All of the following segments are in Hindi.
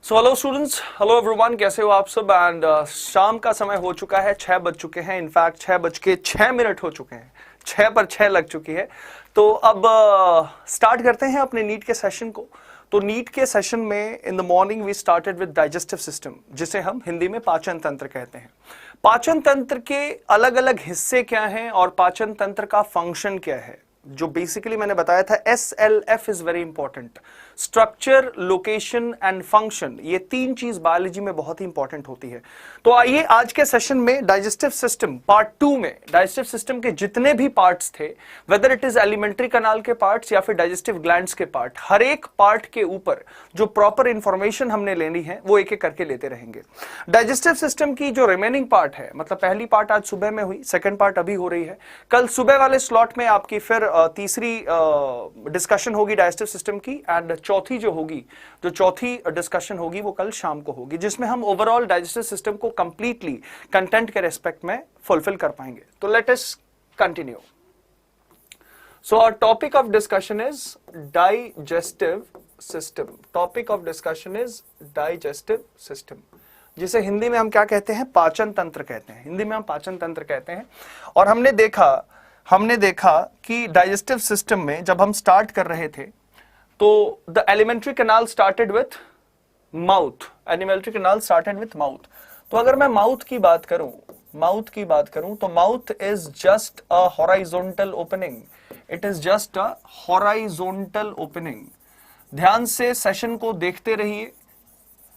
So hello students, hello everyone, कैसे हो आप सब। एंड शाम का समय हो चुका है, 6 बज चुके हैं। इनफैक्ट 6:06 हो चुके हैं, 6 पर 6 लग चुकी है। तो अब स्टार्ट करते हैं अपने नीट के सेशन को। तो नीट के सेशन में in the morning we started with digestive system, जिसे हम हिंदी में पाचन तंत्र कहते हैं। पाचन तंत्र के अलग अलग हिस्से क्या हैं और पाचन तंत्र का फंक्शन क्या है, जो बेसिकली मैंने बताया था। SLF is very important, structure, location and function. ये तीन चीज बायोलॉजी में बहुत ही इंपॉर्टेंट होती है। तो आइए आज के सेशन में डाइजेस्टिव सिस्टम पार्ट 2 में डाइजेस्टिव सिस्टम के जितने भी पार्ट्स थे, वेदर इट इज एलिमेंट्री कनाल के पार्ट्स या फिर डाइजेस्टिव ग्लैंड्स के पार्ट, हर एक पार्ट के ऊपर जो प्रॉपर इंफॉर्मेशन हमने लेनी है वो एक एक करके लेते रहेंगे। डाइजेस्टिव सिस्टम की जो रिमेनिंग पार्ट है, मतलब पहली पार्ट आज सुबह में हुई, सेकेंड पार्ट अभी हो रही है। कल सुबह वाले स्लॉट में आपकी फिर तीसरी डिस्कशन होगी डाइजेस्टिव सिस्टम की, एंड चौथी जो चौथी डिस्कशन होगी वो कल शाम को होगी, जिसमें हम ओवरऑल डाइजेस्टिव सिस्टम को कंप्लीटली कंटेंट के रेस्पेक्ट में फुलफिल कर पाएंगे। तो let us continue. So our topic of discussion is digestive system. Topic of discussion is digestive system, जिसे हिंदी में हम क्या कहते हैं, पाचन तंत्र कहते हैं। हिंदी में हम पाचन तंत्र कहते हैं। और हमने देखा कि डाइजेस्टिव सिस्टम में जब हम स्टार्ट कर रहे थे तो the alimentary canal started with mouth. Alimentary canal started with mouth. तो अगर मैं माउथ की बात करूं तो mouth is just a horizontal opening. It is just a horizontal opening. ध्यान से सेशन को देखते रहिए,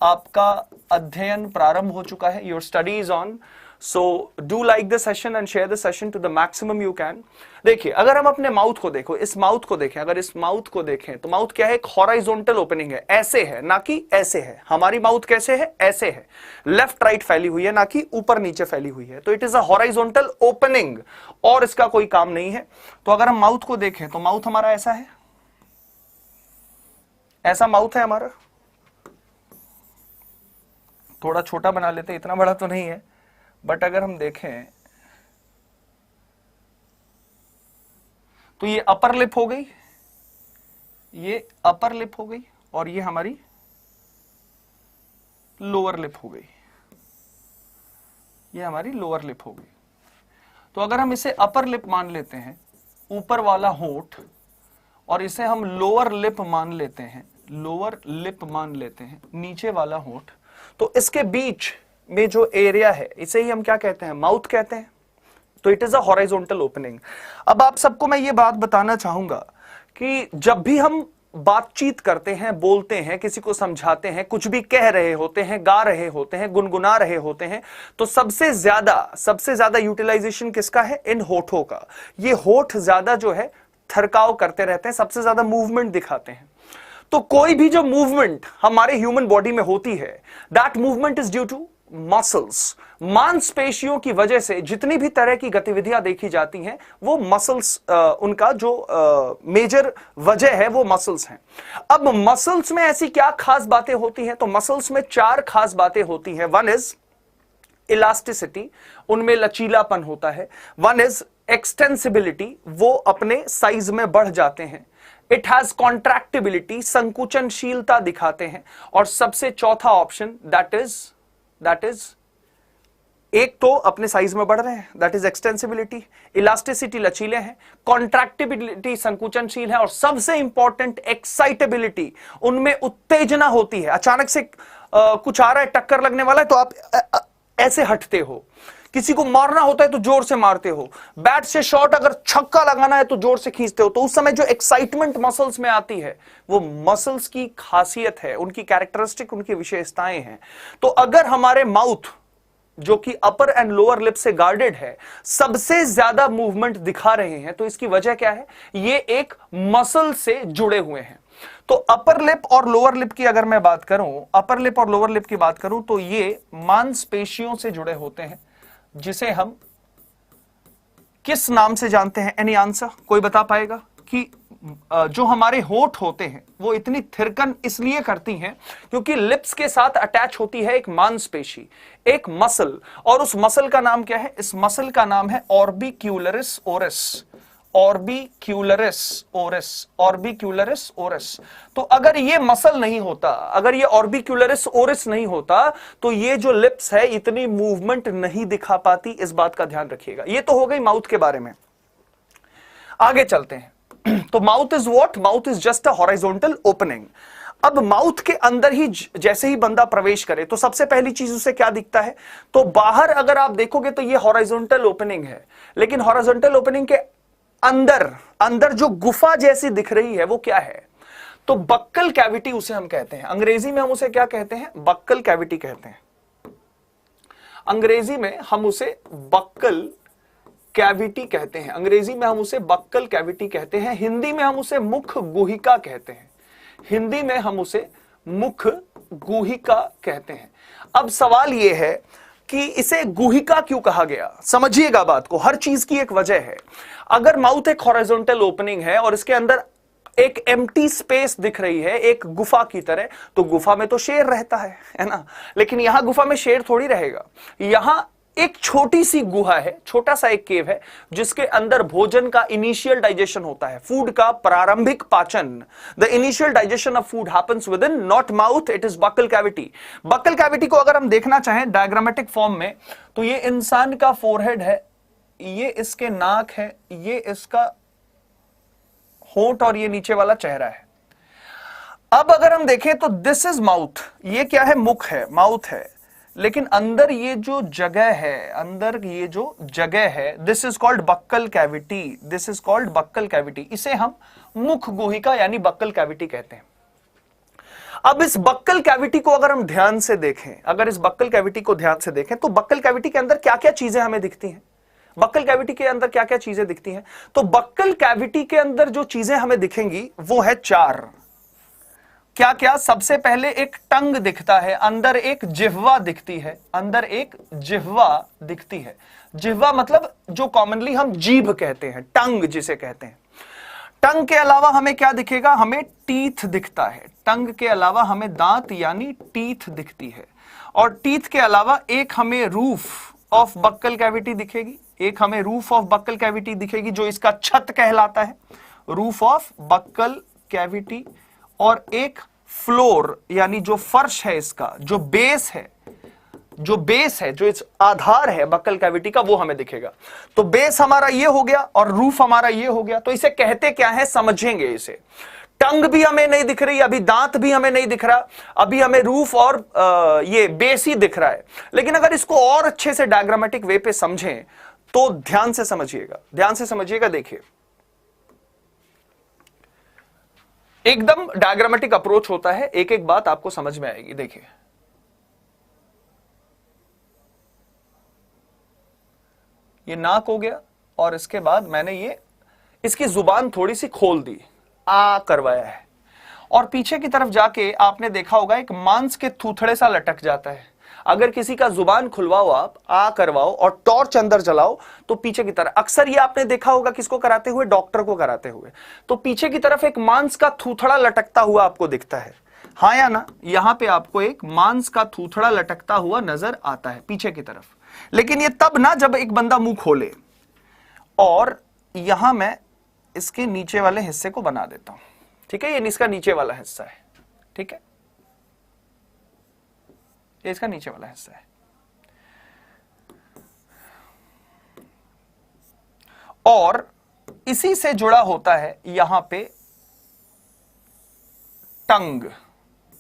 आपका अध्ययन प्रारंभ हो चुका है। Your study is on, so do like the session and share the session to the maximum you can. देखिए, अगर हम अपने माउथ को देखो, इस माउथ को देखें, अगर इस माउथ को देखें तो माउथ क्या है, एक हॉराइजॉन्टल ओपनिंग है। ऐसे है, ना कि ऐसे है। हमारी माउथ कैसे है, ऐसे है, लेफ्ट राइट फैली हुई है, ना कि ऊपर नीचे फैली हुई है। तो it is a horizontal opening और इसका कोई काम नहीं है। तो अगर हम माउथ को देखें तो माउथ हमारा ऐसा है, ऐसा माउथ है हमारा। थोड़ा छोटा बना लेते, इतना बड़ा तो नहीं है, बट अगर हम देखें तो ये अपर लिप हो गई, ये अपर लिप हो गई, और ये हमारी लोअर लिप हो गई। ये हमारी लोअर लिप हो गई। तो अगर हम इसे अपर लिप मान लेते हैं, ऊपर वाला होंठ, और इसे हम लोअर लिप मान लेते हैं, लोअर लिप मान लेते हैं, नीचे वाला होंठ, तो इसके बीच में जो एरिया है इसे ही हम क्या कहते हैं, माउथ कहते हैं। तो it is a horizontal opening. अब आप सबको मैं ये बात बताना चाहूंगा कि जब भी हम बातचीत करते हैं, बोलते हैं, किसी को समझाते हैं, कुछ भी कह रहे होते हैं, गा रहे होते हैं, गुनगुना रहे होते हैं, तो सबसे ज्यादा यूटिलाइजेशन किसका है, इन होठों का। ये होठ ज्यादा जो है थरकाव करते रहते हैं, सबसे ज्यादा मूवमेंट दिखाते हैं। तो कोई भी जो मूवमेंट हमारे ह्यूमन बॉडी में होती है, that movement is due to muscles. मांसपेशियों की वजह से जितनी भी तरह की गतिविधियां देखी जाती हैं वो मसल्स, उनका जो मेजर वजह है वो मसल्स हैं। अब मसल्स में ऐसी क्या खास बातें होती हैं, तो मसल्स में 4 खास बातें होती हैं। वन इज इलास्टिसिटी, उनमें लचीलापन होता है। वन इज एक्सटेंसिबिलिटी, वो अपने साइज में बढ़ जाते हैं। इट हैज कॉन्ट्रैक्टिबिलिटी, संकुचनशीलता दिखाते हैं। और सबसे चौथा ऑप्शन दैट इज एक तो अपने साइज में बढ़ रहे हैं, दैट इज एक्सटेंसिबिलिटी। इलास्टिसिटी, लचीले हैं। कॉन्ट्रैक्टिबिलिटी, संकुचनशील है। और सबसे इंपॉर्टेंट एक्साइटेबिलिटी, उनमें उत्तेजना होती है। अचानक से कुछ आ रहा है, टक्कर लगने वाला है, तो आप ऐसे हटते हो। किसी को मारना होता है तो जोर से मारते हो। बैट से शॉट अगर छक्का लगाना है तो जोर से खींचते हो। तो उस समय जो एक्साइटमेंट मसल्स में आती है वो मसल्स की खासियत है, उनकी कैरेक्टरिस्टिक, उनकी विशेषताएं हैं। तो अगर हमारे माउथ, जो कि अपर एंड लोअर लिप से गार्डेड है, सबसे ज्यादा मूवमेंट दिखा रहे हैं, तो इसकी वजह क्या है, ये एक मसल से जुड़े हुए हैं। तो अपर लिप और लोअर लिप की अगर मैं बात करूं, अपर लिप और लोअर लिप की बात करूं, तो ये मांसपेशियों से जुड़े होते हैं, जिसे हम किस नाम से जानते हैं? Any answer? कोई बता पाएगा? कि जो हमारे होठ होते हैं वो इतनी थिरकन इसलिए करती हैं क्योंकि लिप्स के साथ अटैच होती है एक मांसपेशी, एक मसल। और उस मसल का नाम क्या है? इस मसल का नाम है ऑर्बिक्यूलरिस ओरस। ऑर्बिक्यूलरिस ओरिस, ऑर्बिक्यूलरिस ओरिस। तो अगर ये मसल नहीं होता, अगर ये ऑर्बिक्यूलरिस ओरिस नहीं होता, तो ये जो लिप्स है इतनी मूवमेंट नहीं दिखा पाती, इस बात का ध्यान रखिएगा। ये तो हो गई माउथ के बारे में। आगे चलते हैं। तो mouth is what? Mouth is just a horizontal opening. अब माउथ के अंदर ही जैसे ही बंदा प्रवेश करे तो सबसे पहली चीज उसे क्या दिखता है? तो बाहर अगर आप देखोगे तो ये हॉरिजॉन्टल ओपनिंग है, लेकिन हॉरिजॉन्टल ओपनिंग के अंदर अंदर जो गुफा जैसी दिख रही है वो क्या है? तो बक्कल कैविटी उसे हम कहते हैं। अंग्रेजी में हम उसे क्या कहते हैं? बक्कल कैविटी कहते हैं। अंग्रेजी में हम उसे बक्कल कैविटी कहते हैं। अंग्रेजी में हम उसे बक्कल कैविटी कहते हैं। हिंदी में हम उसे मुख गुहिका कहते हैं। हिंदी में हम उसे मुख गुहिका कहते हैं। अब सवाल यह है कि इसे गुहिका क्यों कहा गया? समझिएगा बात को, हर चीज की एक वजह है। अगर माउथ एक हॉरिजॉन्टल ओपनिंग है और इसके अंदर एक एम्प्टी स्पेस दिख रही है, एक गुफा की तरह, तो गुफा में तो शेर रहता है ना? लेकिन यहां गुफा में शेर थोड़ी रहेगा। यहां एक छोटी सी गुहा है, छोटा सा एक केव है, जिसके अंदर भोजन का इनिशियल डाइजेशन होता है, फूड का प्रारंभिक पाचन। The initial digestion of food happens with in not mouth, it is buccal cavity. Buccal cavity को अगर हम देखना चाहें डायग्रामेटिक फॉर्म में, तो ये इंसान का फोरहेड है, ये इसके नाक है, ये इसका होंठ और ये नीचे वाला चेहरा है। अब अगर हम देखें तो दिस इज माउथ, ये क्या है? मुख है, माउथ है, लेकिन अंदर ये जो जगह है, अंदर ये जो जगह है, this is called buccal cavity. This is called buccal cavity. इसे हम मुख गुहिका यानी बक्कल कैविटी कहते हैं। अब इस बक्कल कैविटी को अगर हम ध्यान से देखें, अगर इस बक्कल कैविटी को ध्यान से देखें, तो बक्कल कैविटी के अंदर क्या क्या चीजें हमें दिखती हैं? बक्कल कैविटी के अंदर क्या क्या चीजें दिखती हैं? तो बक्कल कैविटी के अंदर जो चीजें हमें दिखेंगी वो है चार। क्या क्या? सबसे पहले एक टंग दिखता है, अंदर एक जिह्वा दिखती है, अंदर एक जिह्वा दिखती है। जिह्वा मतलब जो कॉमनली हम जीभ कहते हैं, टंग जिसे कहते हैं। टंग के अलावा हमें क्या दिखेगा? हमें टीथ दिखता है। टंग के अलावा हमें दांत यानी टीथ दिखती है। और टीथ के अलावा एक हमें रूफ ऑफ बक्कल कैविटी दिखेगी, एक हमें रूफ ऑफ बक्कल कैविटी दिखेगी जो इसका छत कहलाता है, रूफ ऑफ बक्कल कैविटी। और एक फ्लोर यानी जो फर्श है, इसका जो बेस है, जो इस आधार है बक्कल कैविटी का, वो हमें दिखेगा। तो बेस हमारा ये हो गया और रूफ हमारा ये हो गया। तो इसे कहते क्या है समझेंगे इसे। टंग भी हमें नहीं दिख रही, अभी दांत भी हमें नहीं दिख रहा, अभी हमें रूफ और ये बेस ही दिख रहा है। लेकिन अगर इसको और अच्छे से डायग्रामेटिक वे पे समझें तो ध्यान से समझिएगा, ध्यान से समझिएगा। देखिए, एकदम डायग्रामेटिक अप्रोच होता है, एक एक बात आपको समझ में आएगी। देखिए, ये नाक हो गया और इसके बाद मैंने ये इसकी जुबान थोड़ी सी खोल दी, आ करवाया है, और पीछे की तरफ जाके आपने देखा होगा एक मांस के थूथड़े सा लटक जाता है। अगर किसी का जुबान खुलवाओ, आप आ करवाओ और टॉर्च अंदर जलाओ तो पीछे की तरफ, अक्सर ये आपने देखा होगा किसको कराते हुए? डॉक्टर को कराते हुए। तो पीछे की तरफ एक मांस का थूथड़ा लटकता हुआ आपको दिखता है, हाँ या ना? यहां पे आपको एक मांस का थूथड़ा लटकता हुआ नजर आता है पीछे की तरफ। लेकिन ये तब ना जब एक बंदा मुंह खोले। और यहां मैं इसके नीचे वाले हिस्से को बना देता हूं, ठीक है? ये इसका नीचे वाला हिस्सा है, ठीक है? ये इसका नीचे वाला हिस्सा है। और इसी से जुड़ा होता है यहां पे टंग।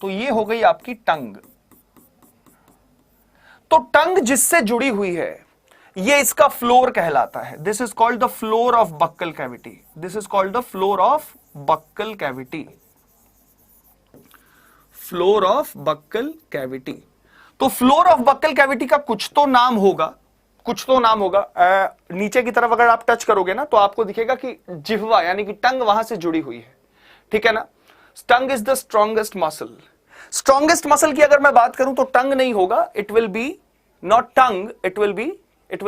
तो ये हो गई आपकी टंग। तो टंग जिससे जुड़ी हुई है ये इसका फ्लोर कहलाता है। This is called the floor of buccal cavity. This is called the floor of buccal cavity. Floor of buccal cavity. तो फ्लोर ऑफ बक्कल कैविटी का कुछ तो नाम होगा, कुछ तो नाम होगा। नीचे की तरफ अगर आप टच करोगे ना तो आपको दिखेगा कि जिह्वा यानी कि टंग वहां से जुड़ी हुई है, ठीक है ना? Tongue is the strongest muscle. Strongest muscle की अगर मैं बात करूं तो टंग नहीं होगा, it will B not tongue, it will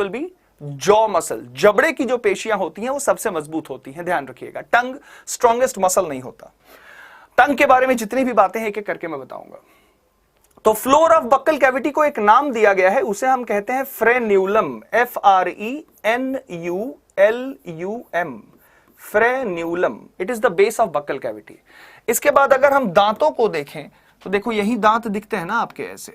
B jaw muscle. जबड़े की जो पेशियां होती हैं वो सबसे मजबूत होती हैं, ध्यान रखिएगा। टंग स्ट्रॉन्गेस्ट मसल नहीं होता। टंग के बारे में जितनी भी बातें हैं एक एक करके मैं बताऊंगा। तो फ्लोर ऑफ बक्कल कैविटी को एक नाम दिया गया है, उसे हम कहते हैं frenulum, FRENULUM, frenulum, it is the base of buccal cavity. इसके बाद अगर हम दांतों को देखें तो देखो यही दांत दिखते हैं ना आपके ऐसे,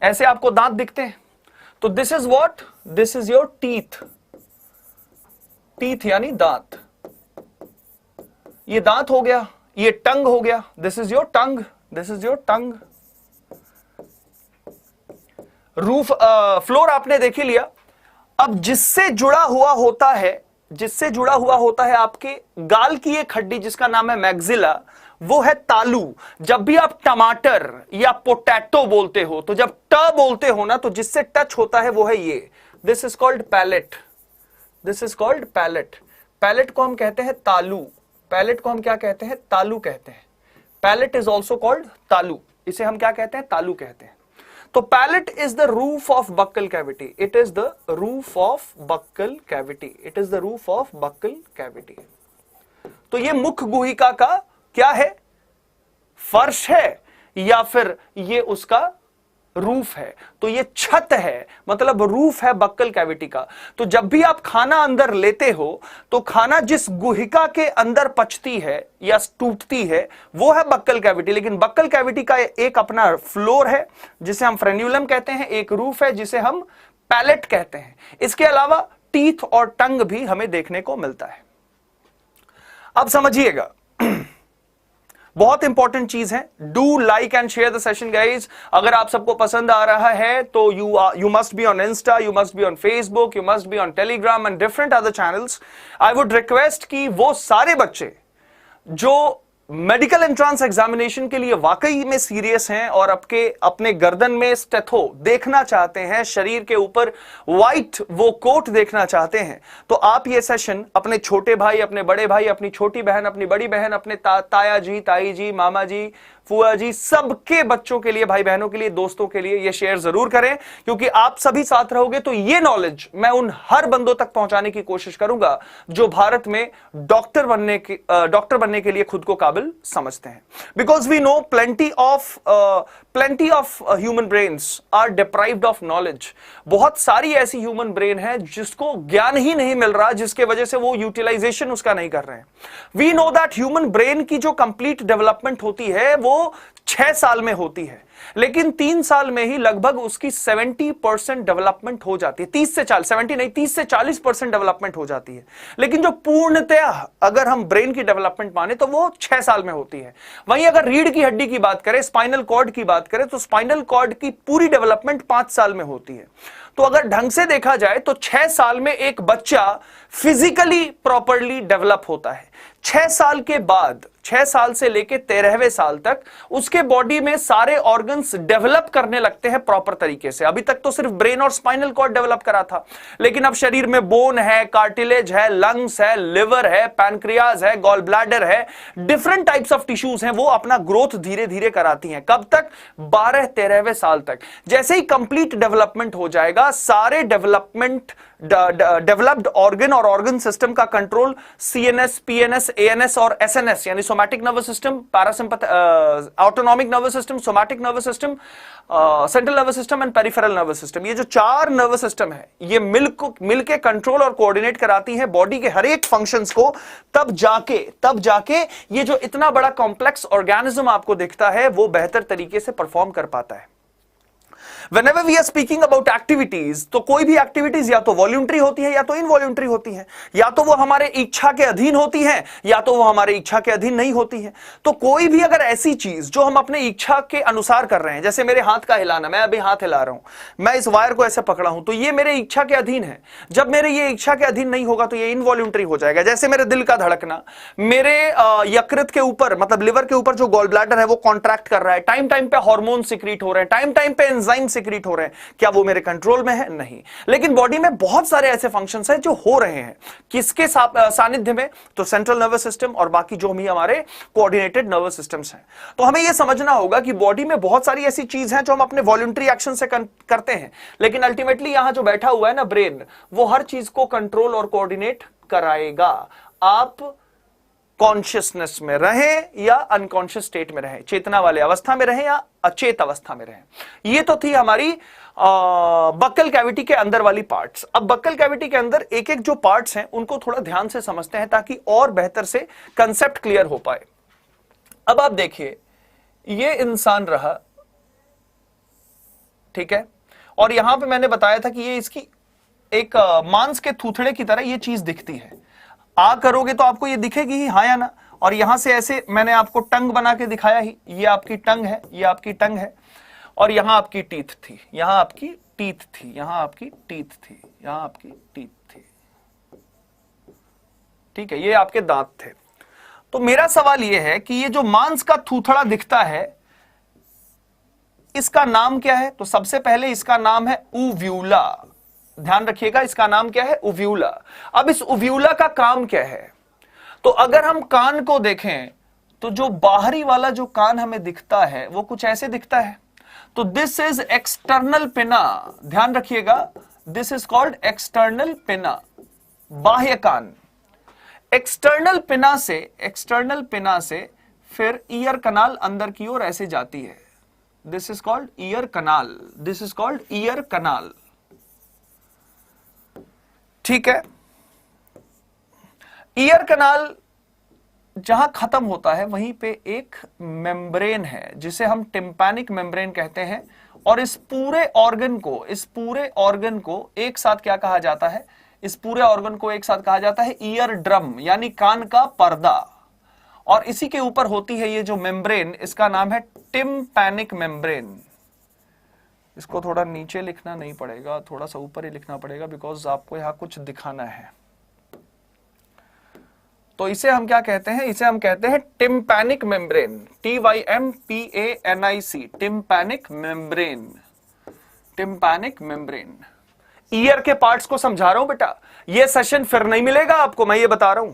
ऐसे आपको दांत दिखते हैं। तो this is what, this is your teeth, teeth यानी दांत। ये दांत हो गया, ये टंग हो गया, this is your tongue, this is your tongue. Roof floor आपने देख ही लिया। अब जिससे जुड़ा हुआ होता है, जिससे जुड़ा हुआ होता है आपके गाल की एक हड्डी जिसका नाम है मैग्जिला, वो है तालू। जब भी आप टमाटर या पोटैटो बोलते हो तो जब ट बोलते हो ना, तो जिससे टच होता है वो है ये, this is called palate, this is called palate. Palate को हम कहते हैं तालू, पैलेट को हम क्या कहते हैं, तालू कहते हैं। पैलेट इज ऑल्सो कॉल्ड तालू, इसे हम क्या कहते हैं, तालू कहते हैं। तो palate is the roof of buccal cavity, it is the roof of buccal cavity, it is the roof of buccal cavity. तो ये मुख गुहिका का क्या है, फर्श है या फिर ये उसका रूफ है। तो ये छत है, मतलब रूफ है बक्कल कैविटी का। तो जब भी आप खाना अंदर लेते हो तो खाना जिस गुहिका के अंदर पचती है या टूटती है वो है बक्कल कैविटी। लेकिन बक्कल कैविटी का एक अपना फ्लोर है जिसे हम फ्रेन्यूलम कहते हैं, एक रूफ है जिसे हम पैलेट कहते हैं। इसके अलावा टीथ और टंग भी हमें देखने को मिलता है। अब समझिएगा, बहुत इंपॉर्टेंट चीज है। Do like and share the session guys. अगर आप सबको पसंद आ रहा है तो you must be on Insta, you must be on Facebook, you must be on Telegram and different other channels. I would request कि वो सारे बच्चे जो मेडिकल एंट्रांस एग्जामिनेशन के लिए वाकई में सीरियस हैं और अपने गर्दन में स्टेथो देखना चाहते हैं, शरीर के ऊपर व्हाइट वो कोट देखना चाहते हैं, तो आप ये सेशन अपने छोटे भाई, अपने बड़े भाई, अपनी छोटी बहन, अपनी बड़ी बहन, अपने ताया जी, ताई जी, मामा जी, फुआ जी, सबके बच्चों के लिए, भाई बहनों के लिए, दोस्तों के लिए ये शेयर जरूर करें। क्योंकि आप सभी साथ रहोगे तो ये नॉलेज मैं उन हर बंदों तक पहुंचाने की कोशिश करूंगा जो भारत में डॉक्टर बनने के लिए खुद को काबिल समझते हैं। Because we know plenty of human brains are deprived of knowledge. बहुत सारी ऐसी ह्यूमन ब्रेन है जिसको ज्ञान ही नहीं मिल रहा, जिसके वजह से वो यूटिलाइजेशन उसका नहीं कर रहे हैं। We know that human brain की जो कंप्लीट डेवलपमेंट होती है वो 6 साल में होती है, लेकिन 3 साल में ही लगभग उसकी 70% डेवलपमेंट हो जाती है। 30 से 40, 70 नहीं, 30 से 40% डेवलपमेंट हो जाती है। लेकिन जो पूर्णतया अगर हम ब्रेन की डेवलपमेंट माने तो वो 6 साल में होती है। वहीं अगर रीढ़ की हड्डी की बात करें, स्पाइनल कॉर्ड की बात करें, तो स्पाइनल कॉर्ड की पूरी डेवलपमेंट 5 साल में होती है। तो अगर ढंग से देखा जाए तो 6 साल में एक बच्चा फिजिकली प्रॉपरली डेवलप होता है। 6 साल के बाद, 6 साल से लेके 13वें साल तक उसके बॉडी में सारे ऑर्गन्स डेवलप करने लगते हैं प्रॉपर तरीके से। अभी तक तो सिर्फ ब्रेन और स्पाइनल कॉर्ड डेवलप करा था, लेकिन अब शरीर में बोन है, कार्टिलेज है, लंग्स है, लिवर है, पैनक्रियाज है, गॉल ब्लैडर है, डिफरेंट टाइप्स ऑफ टिश्यूज हैं, वो अपना ग्रोथ धीरे धीरे कराती हैं। कब तक? 12-13वें साल तक। जैसे ही कंप्लीट डेवलपमेंट हो जाएगा, सारे डेवलप्ड ऑर्गन और ऑर्गन सिस्टम का कंट्रोल सीएनएस, पीएनएस, एएनएस और एसएनएस यानी somatic nervous system, autonomic nervous system, somatic nervous system, central nervous system and peripheral nervous system, ये जो 4 नर्वस सिस्टम है, ये मिलके कंट्रोल और कोऑर्डिनेट कराती है बॉडी के हर एक फंक्शंस को। तब जाके ये जो इतना बड़ा कॉम्प्लेक्स ऑर्गेनिज्म आपको दिखता है वो बेहतर तरीके से परफॉर्म कर पाता है। Whenever we are speaking about activities, तो कोई भी एक्टिविटीज या तो वॉल्यूंटरी होती है या तो इनवॉल्यूंटरी होती है, या तो वो हमारे इच्छा के अधीन होती है या तो वो हमारे इच्छा के अधीन नहीं होती है। तो कोई भी अगर ऐसी चीज जो हम अपने इच्छा के अनुसार कर रहे हैं, जैसे मेरे हाथ का हिलाना, मैं अभी हाथ हिला रहा हूं, मैं इस वायर को ऐसे पकड़ा हूं, तो ये मेरे इच्छा के अधीन है। जब मेरे ये इच्छा के अधीन नहीं होगा तो ये इनवॉल्यूंटरी हो जाएगा। जैसे मेरे दिल का धड़कना, मेरे यकृत के ऊपर, मतलब लिवर के ऊपर जो गॉल ब्लैडर है वो कॉन्ट्रैक्ट कर रहा है, टाइम टाइम पे हार्मोन सिक्रीट हो रहे हैं, टाइम टाइम पे एंजाइम सिक्रीट हो रहे हैं, क्या वो मेरे कंट्रोल में है? नहीं। लेकिन बॉडी में बहुत सारे ऐसे फंक्शंस हैं जो हो रहे हैं, किसके सानिध्य में? तो सेंट्रल नर्वस सिस्टम और बाकी जो भी हमारे कोऑर्डिनेटेड नर्वस सिस्टम्स हैं। तो हमें यह समझना होगा कि बॉडी में बहुत सारी ऐसी चीज हैं जो हम अपने वॉलंटरी एक्शन से करते हैं, लेकिन अल्टीमेटली यहां जो बैठा हुआ है ना ब्रेन, वो हर चीज को कंट्रोल और कोऑर्डिनेट कराएगा। आप कॉन्शियसनेस में रहे या अनकॉन्शियस स्टेट में रहे, चेतना वाले अवस्था में रहे या अचेत अवस्था में रहे। ये तो थी हमारी बक्कल कैविटी के अंदर वाली पार्ट्स। अब बक्कल कैविटी के अंदर एक एक जो पार्ट्स हैं उनको थोड़ा ध्यान से समझते हैं ताकि और बेहतर से कंसेप्ट क्लियर हो पाए। अब आप देखिए, ये इंसान रहा, ठीक है, और यहां पे मैंने बताया था कि ये इसकी एक मांस के थूथड़े की तरह ये चीज दिखती है। आ करोगे तो आपको ये दिखेगी ही, हाँ या ना। और यहां से ऐसे मैंने आपको टंग बना के दिखाया ही, ये आपकी टंग है, ये आपकी टंग है, और यहां आपकी टीथ थी, यहां आपकी टीथ थी, यहां आपकी टीथ थी, यहां आपकी टीथ थी, ठीक है, ये आपके दांत थे। तो मेरा सवाल ये है कि ये जो मांस का थूथड़ा दिखता है इसका नाम क्या है? तो सबसे पहले इसका नाम है उव्यूला। ध्यान रखिएगा, इसका नाम क्या है? उव्यूला। अब इस उव्यूला का काम क्या है? तो अगर हम कान को देखें तो जो बाहरी वाला जो कान हमें दिखता है वो कुछ ऐसे दिखता है। तो दिस इज एक्सटर्नल पिना। ध्यान रखिएगा, दिस इज कॉल्ड एक्सटर्नल पिना, बाह्य कान। एक्सटर्नल पिना से फिर ईयर कनाल अंदर की ओर ऐसे जाती है। This is called year kanal, this is called year कनाल, ठीक है। ईयर कनाल जहां खत्म होता है वहीं पे एक मेम्ब्रेन है जिसे हम टिम्पैनिक मेम्ब्रेन कहते हैं। और इस पूरे ऑर्गन को एक साथ क्या कहा जाता है? इस पूरे ऑर्गन को एक साथ कहा जाता है ईयर ड्रम, यानी कान का पर्दा। और इसी के ऊपर होती है ये जो मेम्ब्रेन, इसका नाम है टिम्पैनिक मेम्ब्रेन। इसको थोड़ा नीचे लिखना नहीं पड़ेगा, थोड़ा सा ऊपर ही लिखना पड़ेगा, बिकॉज आपको यहां कुछ दिखाना है। तो इसे हम क्या कहते हैं? इसे हम कहते हैं tympanic membrane, TYMPANIC, tympanic membrane, tympanic membrane. Year के पार्ट्स को समझा रहा हूं बेटा, ये सेशन फिर नहीं मिलेगा आपको, मैं ये बता रहा हूं।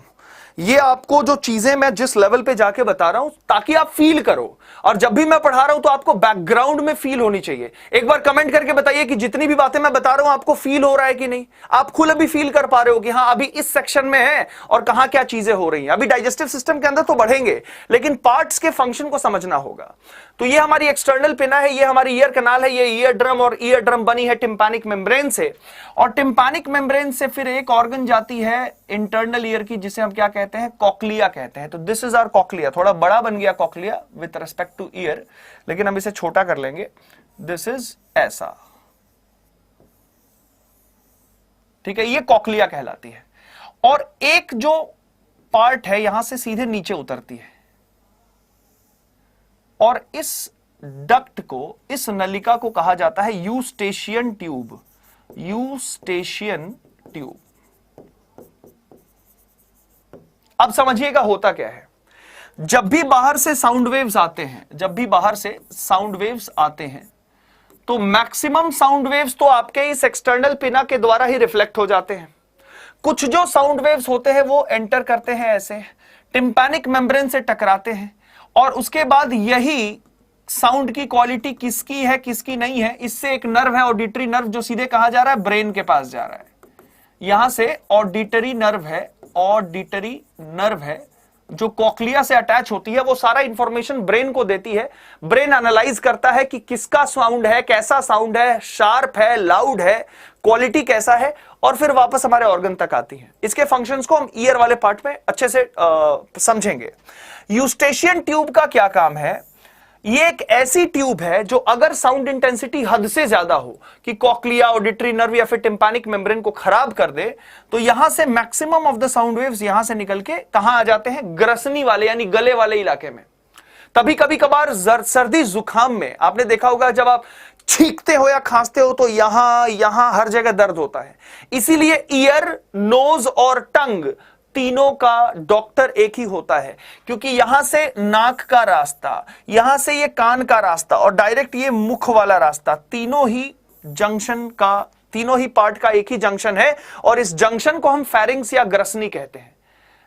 ये आपको जो चीजें मैं जिस लेवल पे जाके बता रहा हूं ताकि आप फील करो, और जब भी मैं पढ़ा रहा हूं तो आपको बैकग्राउंड में फील होनी चाहिए। एक बार कमेंट करके बताइए कि जितनी भी बातें मैं बता रहा हूं आपको फील हो रहा है कि नहीं। आप खुद अभी फील कर पा रहे हो कि हाँ अभी इस सेक्शन में है और कहां क्या चीजें हो रही हैं। अभी डाइजेस्टिव सिस्टम के अंदर तो बढ़ेंगे, लेकिन पार्ट्स के फंक्शन को समझना होगा। तो ये हमारी एक्सटर्नल पिना है, ये हमारी ईयर कनाल है, ये ईयर ड्रम, और ईयर ड्रम बनी है टिम्पैनिक मेम्ब्रेन से। और टिम्पैनिक मेम्ब्रेन से फिर एक ऑर्गन जाती है इंटरनल ईयर की, जिसे हम क्या कहते हैं? कॉक्लिया कहते हैं। तो दिस इज आवर कॉक्लिया। थोड़ा बड़ा बन गया cochlea with respect two year, लेकिन हम इसे छोटा कर लेंगे। दिस इज ऐसा, ठीक है, ये कॉक्लिया कहलाती है। और एक जो पार्ट है यहां से सीधे नीचे उतरती है, और इस डक्ट को, इस नलिका को कहा जाता है यूस्टेशियन ट्यूब, यूस्टेशियन ट्यूब। अब समझिएगा होता क्या है। जब भी बाहर से साउंड वेव्स आते हैं, जब भी बाहर से साउंड वेव्स आते हैं, तो मैक्सिमम साउंड वेव्स तो आपके इस एक्सटर्नल पिना के द्वारा ही रिफ्लेक्ट हो जाते हैं। कुछ जो साउंड वेव्स होते हैं वो एंटर करते हैं ऐसे, टिम्पैनिक मेम्ब्रेन से टकराते हैं, और उसके बाद यही साउंड की क्वालिटी किसकी है किसकी नहीं है, इससे एक नर्व है, ऑडिटरी नर्व, जो सीधे कहा जा रहा है ब्रेन के पास जा रहा है। यहां से ऑडिटरी नर्व है, ऑडिटरी नर्व है जो कॉक्लिया से अटैच होती है, वो सारा इंफॉर्मेशन ब्रेन को देती है। ब्रेन एनालाइज करता है कि किसका साउंड है, कैसा साउंड है, शार्प है, लाउड है, क्वालिटी कैसा है, और फिर वापस हमारे ऑर्गन तक आती है। इसके फंक्शंस को हम ईयर वाले पार्ट में अच्छे से समझेंगे। यूस्टेशियन ट्यूब का क्या काम है? ये एक ऐसी ट्यूब है जो अगर साउंड इंटेंसिटी हद से ज्यादा हो कि कॉक्लिया, ऑडिटरी नर्व या फिर टिम्पैनिक मेम्ब्रेन को खराब कर दे, तो यहां से maximum of the sound waves यहां से निकल के कहां आ जाते हैं? ग्रसनी वाले यानी गले वाले इलाके में। तभी कभी कभार सर्दी जुकाम में आपने देखा होगा, जब आप छींकते हो या खांसते हो तो यहां हर जगह दर्द होता है। इसीलिए ईयर, नोज और टंग तीनों का डॉक्टर एक ही होता है, क्योंकि यहां से नाक का रास्ता, यहां से ये कान का रास्ता और डायरेक्ट ये मुख वाला रास्ता, तीनों ही जंक्शन का, तीनों ही पार्ट का एक ही जंक्शन है, और इस जंक्शन को हम फेरिंग्स या ग्रसनी कहते हैं।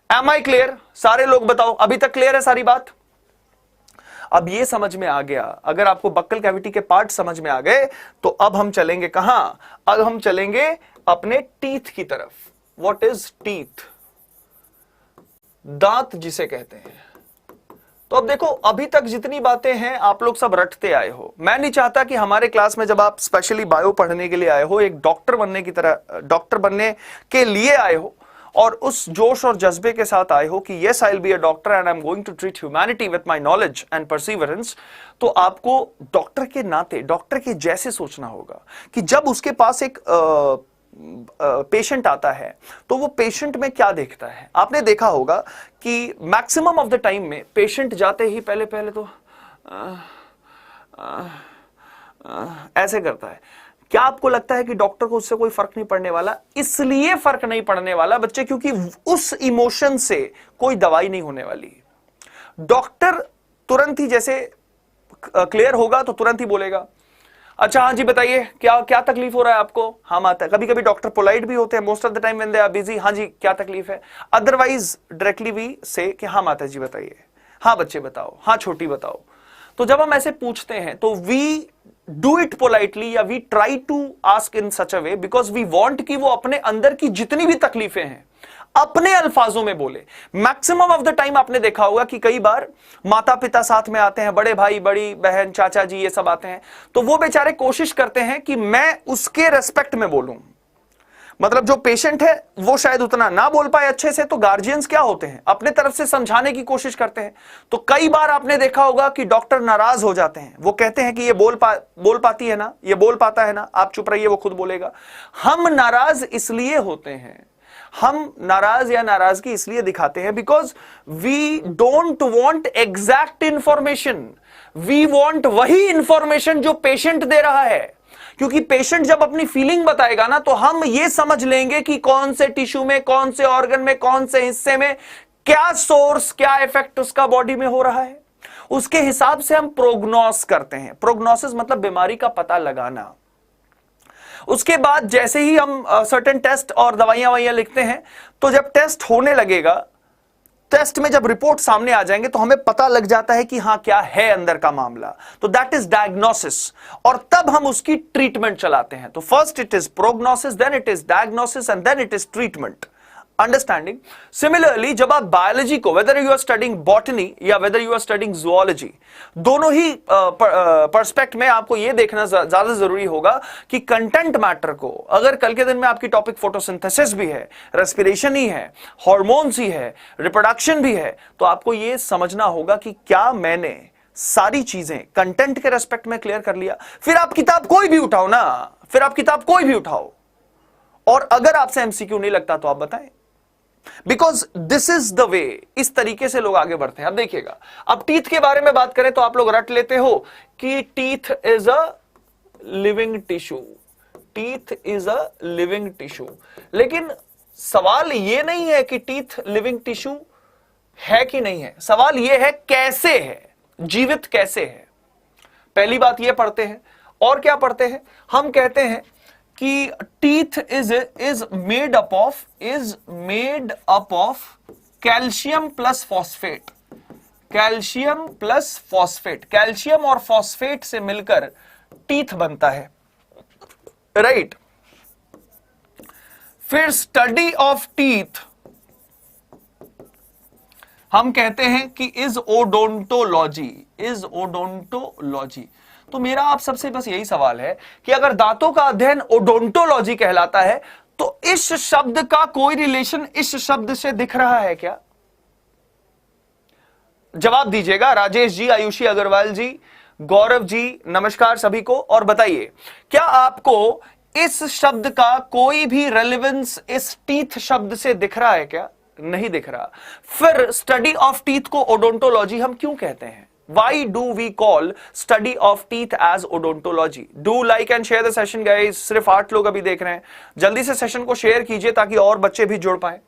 Am I clear? सारे लोग बताओ, अभी तक क्लियर है सारी बात? अब ये समझ में आ गया, अगर आपको बक्कल कैविटी के पार्ट समझ में आ गए तो अब हम चलेंगे कहां? अब हम चलेंगे अपने टीथ की तरफ। What is teeth? दांत जिसे कहते हैं। तो अब देखो, अभी तक जितनी बातें हैं आप लोग सब रटते आए हो। मैं नहीं चाहता कि हमारे क्लास में जब आप स्पेशली बायो पढ़ने के लिए आए हो, एक डॉक्टर बनने की तरह, डॉक्टर बनने के लिए आए हो और उस जोश और जज्बे के साथ आए हो कि yes I will be a doctor and I am going to treat humanity with my knowledge and perseverance, तो आपको डॉक्टर के नाते, डॉक्टर के जैसे सोचना होगा कि जब उसके पास एक पेशेंट आता है तो वो पेशेंट में क्या देखता है। आपने देखा होगा कि मैक्सिमम ऑफ द टाइम में पेशेंट जाते ही पहले पहले तो ऐसे करता है। क्या आपको लगता है कि डॉक्टर को उससे कोई फर्क नहीं पड़ने वाला? इसलिए फर्क नहीं पड़ने वाला बच्चे क्योंकि उस इमोशन से कोई दवाई नहीं होने वाली। डॉक्टर तुरंत ही जैसे क्लियर होगा तो तुरंत ही बोलेगा, अच्छा हाँ जी बताइए क्या क्या तकलीफ हो रहा है आपको। हाँ माता, कभी कभी डॉक्टर पोलाइट भी होते हैं, most of the time when they are busy, हाँ जी क्या तकलीफ है। अदरवाइज डायरेक्टली वी से कि हाँ माता जी बताइए, हाँ बच्चे बताओ, हाँ छोटी बताओ। तो जब हम ऐसे पूछते हैं तो वी डू इट पोलाइटली या we try to ask in such a way because we want कि वो अपने अंदर की जितनी भी तकलीफें हैं अपने अल्फाजों में बोले। मैक्सिमम ऑफ द टाइम आपने देखा होगा कि कई बार माता पिता साथ में आते हैं, बड़े भाई बड़ी बहन चाचा जी ये सब आते हैं, तो वो बेचारे कोशिश करते हैं कि मैं उसके रेस्पेक्ट में बोलूं। मतलब जो पेशेंट है वो शायद उतना ना बोल पाए अच्छे से, तो गार्जियंस क्या होते हैं अपने तरफ से समझाने की कोशिश करते हैं। तो कई बार आपने देखा होगा कि डॉक्टर नाराज हो जाते हैं, वो कहते हैं कि ये बोल पाती है ना, ये बोल पाता है ना, आप चुप रहिए वो खुद बोलेगा। हम नाराज इसलिए होते हैं, हम नाराज या नाराजगी इसलिए दिखाते हैं because we don't want exact information, we want वही इंफॉर्मेशन जो पेशेंट दे रहा है। क्योंकि पेशेंट जब अपनी फीलिंग बताएगा ना तो हम ये समझ लेंगे कि कौन से टिश्यू में, कौन से ऑर्गन में, कौन से हिस्से में क्या सोर्स, क्या इफेक्ट उसका बॉडी में हो रहा है। उसके हिसाब से हम प्रोग्नोस करते हैं। प्रोग्नोसिस मतलब बीमारी का पता लगाना। उसके बाद जैसे ही हम सर्टेन टेस्ट और दवाइयां लिखते हैं, तो जब टेस्ट होने लगेगा, टेस्ट में जब रिपोर्ट सामने आ जाएंगे तो हमें पता लग जाता है कि हां क्या है अंदर का मामला। तो दैट इज डायग्नोसिस, और तब हम उसकी ट्रीटमेंट चलाते हैं। तो first it is prognosis, then it is diagnosis and then it is treatment. Understanding. Similarly जब आप बायोलॉजी को, whether you are studying botany या whether you are studying zoology, दोनों ही पर्सपेक्ट में आपको यह देखना ज्यादा जरूरी होगा कि कंटेंट मैटर को, अगर कल के दिन में आपकी टॉपिक फोटोसिंथेसिस भी है, रेस्पिरेशन ही है, हार्मोन्स ही है, रिप्रोडक्शन भी है, तो आपको यह समझना होगा कि क्या मैंने सारी चीजें कंटेंट के रेस्पेक्ट में क्लियर कर लिया। फिर आप किताब कोई भी उठाओ ना, फिर आप किताब कोई भी उठाओ, और अगर आपसे एमसीक्यू नहीं लगता तो आप बताएं, because this is the way. इस तरीके से लोग आगे बढ़ते हैं। अब देखिएगा, अब टीथ के बारे में बात करें तो आप लोग रट लेते हो कि teeth is a living tissue, teeth is a living tissue. लेकिन सवाल यह नहीं है कि टीथ लिविंग टिश्यू है कि नहीं है, सवाल यह है कैसे है, जीवित कैसे है। पहली बात यह पढ़ते हैं। और क्या पढ़ते हैं? हम कहते हैं कि teeth is made up of calcium plus phosphate, calcium plus phosphate, calcium और फॉस्फेट से मिलकर टीथ बनता है, राइट। फिर स्टडी ऑफ टीथ हम कहते हैं कि इज ओडोंटोलॉजी, इज ओडोंटोलॉजी। तो मेरा आप सबसे बस यही सवाल है कि अगर दांतों का अध्ययन ओडोंटोलॉजी कहलाता है तो इस शब्द का कोई रिलेशन इस शब्द से दिख रहा है क्या? जवाब दीजिएगा। राजेश जी, आयुषी अग्रवाल जी, गौरव जी, नमस्कार सभी को। और बताइए, क्या आपको इस शब्द का कोई भी रेलेवेंस इस टीथ शब्द से दिख रहा है क्या? नहीं दिख रहा। फिर स्टडी ऑफ टीथ को ओडोंटोलॉजी हम क्यों कहते हैं? Why do we call study of teeth as odontology? Do like and share the session guys. सिर्फ 8 लोग अभी देख रहे हैं, जल्दी से सेशन को शेयर कीजिए ताकि और बच्चे भी जुड़ पाए।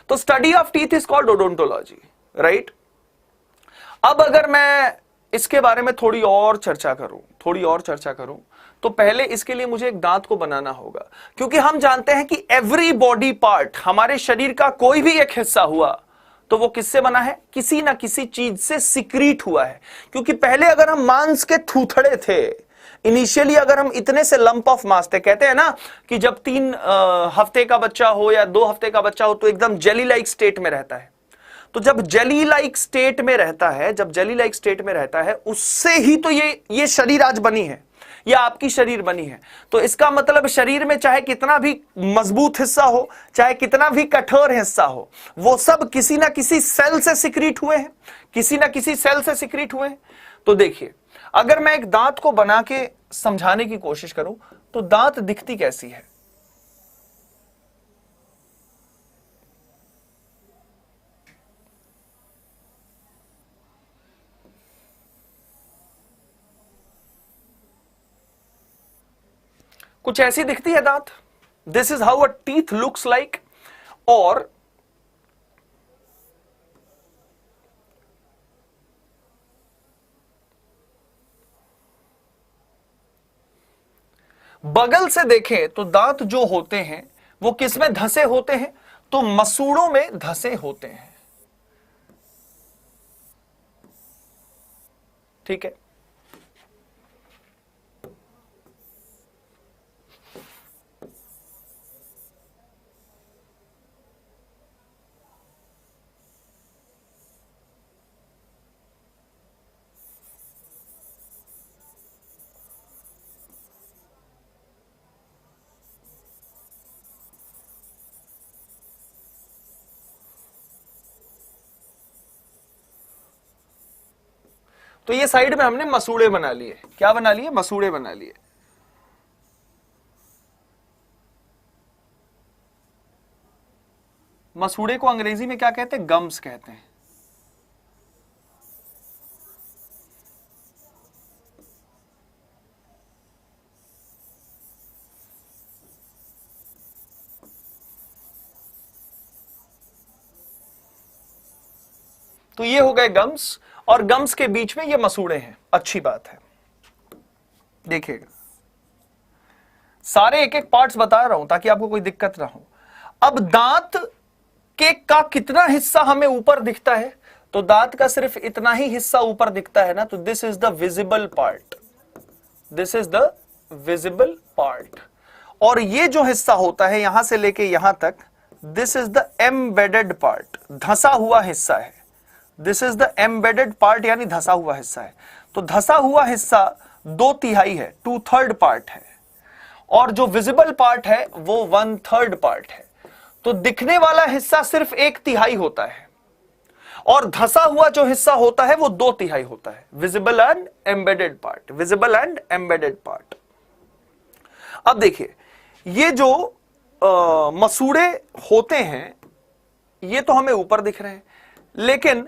तो study of teeth is called odontology, right. अब अगर मैं इसके बारे में थोड़ी और चर्चा करूं तो पहले इसके लिए मुझे एक दांत को बनाना होगा, क्योंकि हम जानते हैं कि एवरी बॉडी पार्ट, हमारे शरीर का कोई भी एक हिस्सा हुआ तो वो किससे बना है? किसी ना किसी चीज से सिक्रीट हुआ है। क्योंकि पहले अगर हम मांस के थूथड़े थे, इनिशियली अगर हम इतने से लंप ऑफ मांस थे, कहते हैं ना कि जब 3 हफ्ते का बच्चा हो या 2 हफ्ते का बच्चा हो तो एकदम जेली लाइक स्टेट में रहता है, तो जब जेली लाइक स्टेट में रहता है, जब जेली लाइक स्टेट में रहता है, उससे ही तो ये शरीर आज बनी है, या आपकी शरीर बनी है। तो इसका मतलब शरीर में चाहे कितना भी मजबूत हिस्सा हो, चाहे कितना भी कठोर हिस्सा हो, वो सब किसी ना किसी सेल से सिक्रीट हुए हैं, किसी ना किसी सेल से सिक्रीट हुए हैं। तो देखिए, अगर मैं एक दांत को बना के समझाने की कोशिश करूं तो दांत दिखती कैसी है? कुछ ऐसी दिखती है दांत। This is how a teeth looks like. और बगल से देखें तो दांत जो होते हैं वो किस में धंसे होते हैं? तो मसूड़ों में धंसे होते हैं। ठीक है, तो ये साइड में हमने मसूड़े बना लिए। क्या बना लिए? मसूड़े बना लिए। मसूड़े को अंग्रेजी में क्या कहते हैं? गम्स कहते हैं। तो ये हो गए गम्स, और गम्स के बीच में ये मसूड़े हैं। अच्छी बात है, देखिएगा सारे एक एक पार्ट्स बता रहा हूं ताकि आपको कोई दिक्कत ना हो। अब दांत के का कितना हिस्सा हमें ऊपर दिखता है? तो दांत का सिर्फ इतना ही हिस्सा ऊपर दिखता है ना, तो this is the visible part, this is the visible part. और ये जो हिस्सा होता है यहां से लेके यहां तक, this is the embedded part, धंसा हुआ हिस्सा है। This is the embedded part, यानी धंसा हुआ हिस्सा है। तो धंसा हुआ हिस्सा 2/3 है, 2/3 पार्ट है, और जो विजिबल पार्ट है वो 1/3 पार्ट है। तो दिखने वाला हिस्सा सिर्फ 1/3 होता है, और धंसा हुआ जो हिस्सा होता है वो 2/3 होता है। Visible and embedded part, visible and embedded part. अब देखिए, ये जो मसूड़े होते हैं ये तो हमें ऊपर दिख रहे हैं, लेकिन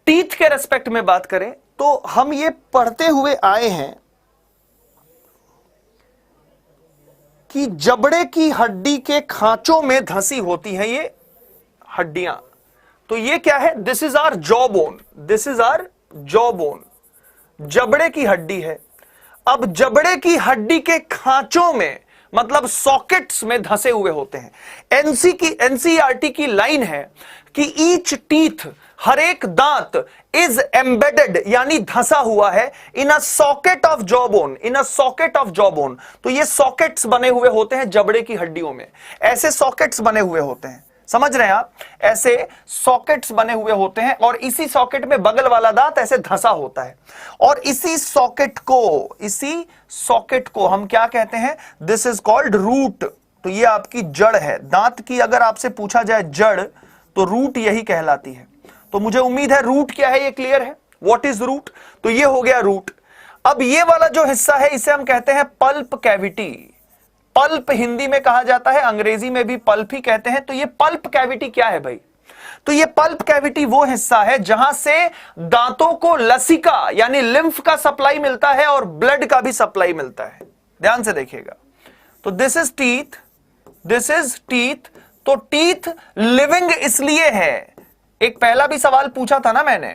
टीथ के रेस्पेक्ट में बात करें तो हम ये पढ़ते हुए आए हैं कि जबड़े की हड्डी के खांचों में धंसी होती हैं ये हड्डियां। तो ये क्या है? This is our jaw bone, this is our jaw bone, जबड़े की हड्डी है। अब जबड़े की हड्डी के खांचों में, मतलब सॉकेट्स में धंसे हुए होते हैं। एनसीईआरटी की लाइन है कि ईच टीथ, हर एक दांत, इज एम्बेडेड यानी धंसा हुआ है in a socket of jaw bone, in a socket of jaw bone. तो ये सॉकेट्स बने हुए होते हैं जबड़े की हड्डियों में, ऐसे सॉकेट्स बने हुए होते हैं। समझ रहे हैं आप? ऐसे सॉकेट्स बने हुए होते हैं, और इसी सॉकेट में बगल वाला दांत ऐसे धंसा होता है, और इसी सॉकेट को हम क्या कहते हैं? This is called root. तो ये आपकी जड़ है। दांत की अगर आपसे पूछा जाए जड़, तो रूट यही कहलाती है। तो मुझे उम्मीद है रूट क्या है ये क्लियर है। What is root? तो ये हो गया रूट। अब ये वाला जो हिस्सा है इसे हम कहते हैं पल्प कैविटी। पल्प हिंदी में कहा जाता है, अंग्रेजी में भी पल्प ही कहते हैं। तो ये पल्प कैविटी क्या है भाई? तो ये पल्प कैविटी वो हिस्सा है जहां से दांतों को लसिका यानी लिम्फ का सप्लाई मिलता है और ब्लड का भी सप्लाई मिलता है। ध्यान से देखिएगा। तो this is teeth, this is teeth. तो टीथ लिविंग इसलिए है, एक पहला भी सवाल पूछा था ना मैंने,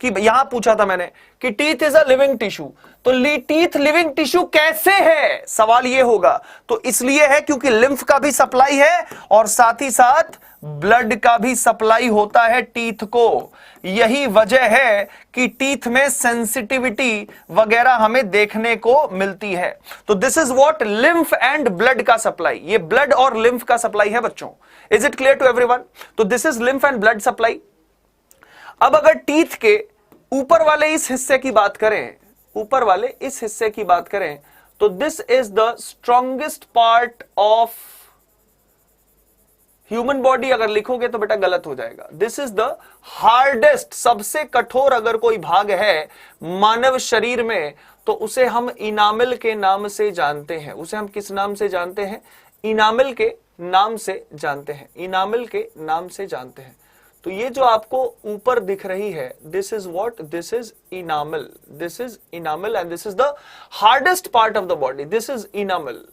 कि यहां पूछा था मैंने कि teeth is a living tissue. तो टीथ लिविंग टिश्यू कैसे है? सवाल ये होगा। तो इसलिए है क्योंकि लिम्फ का भी सप्लाई है और साथ ही साथ ब्लड का भी सप्लाई होता है टीथ को। यही वजह है कि टीथ में सेंसिटिविटी वगैरह हमें देखने को मिलती है। तो this is what lymph and blood का सप्लाई, ये ब्लड और लिम्फ का सप्लाई है बच्चों। Is it clear to everyone? तो this is lymph and blood supply. अब अगर टीथ के ऊपर वाले इस हिस्से की बात करें, ऊपर वाले इस हिस्से की बात करें, तो this is the strongest part of human body. अगर लिखोगे तो बेटा गलत हो जाएगा। दिस इज द हार्डेस्ट, सबसे कठोर अगर कोई भाग है मानव शरीर में तो उसे हम इनामल के नाम से जानते हैं। उसे हम किस नाम से जानते हैं? इनामल के नाम से जानते हैं, इनामल के नाम से जानते हैं। तो ये जो आपको ऊपर दिख रही है, this is what? This is enamel, this is enamel and this is the hardest part of the body, this is enamel.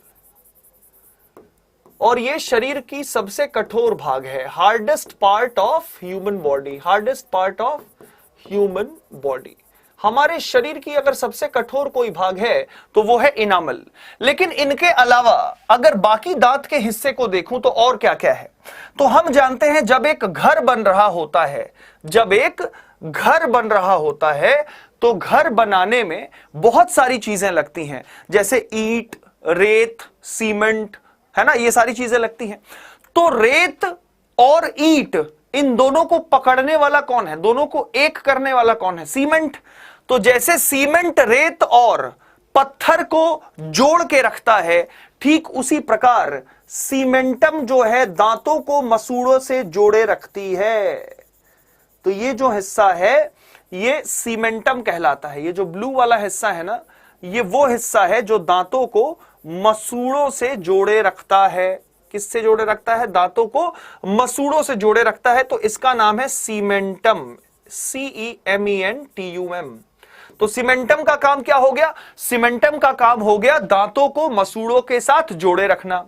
और ये शरीर की सबसे कठोर भाग है, hardest part of human body, hardest part of human body. हमारे शरीर की अगर सबसे कठोर कोई भाग है तो वो है इनामल। लेकिन इनके अलावा अगर बाकी दांत के हिस्से को देखूं तो और क्या क्या है, तो हम जानते हैं जब एक घर बन रहा होता है, जब एक घर बन रहा होता है तो घर बनाने में बहुत सारी चीजें लगती हैं, जैसे ईंट, रेत, सीमेंट, है ना, ये सारी चीजें लगती हैं। तो रेत और ईंट, इन दोनों को पकड़ने वाला कौन है? दोनों को एक करने वाला कौन है? सीमेंट। तो जैसे सीमेंट रेत और पत्थर को जोड़ के रखता है, ठीक उसी प्रकार सीमेंटम जो है दांतों को मसूड़ों से जोड़े रखती है। तो ये जो हिस्सा है ये सीमेंटम कहलाता है। ये जो ब्लू वाला हिस्सा है ना, ये वो हिस्सा है जो दांतों को मसूड़ों से जोड़े रखता है। किससे जोड़े रखता है? दांतों को मसूड़ों से जोड़े रखता है। तो इसका नाम है सीमेंटम, CEMENTUM। तो सीमेंटम का काम क्या हो गया? सीमेंटम का काम हो गया दांतों को मसूड़ों के साथ जोड़े रखना।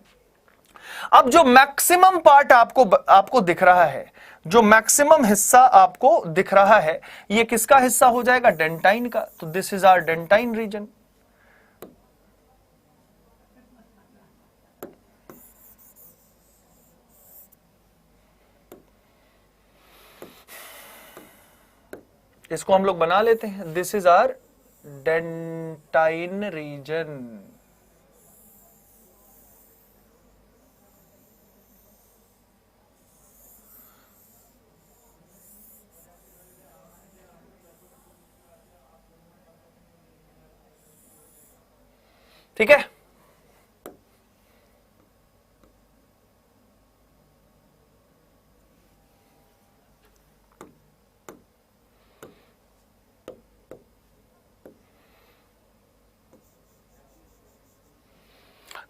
अब जो मैक्सिमम पार्ट आपको दिख रहा है, जो मैक्सिमम हिस्सा आपको दिख रहा है, ये किसका हिस्सा हो जाएगा? डेंटाइन का। तो this is our dentine region. इसको हम लोग बना लेते हैं, this is our dentine region. ठीक है।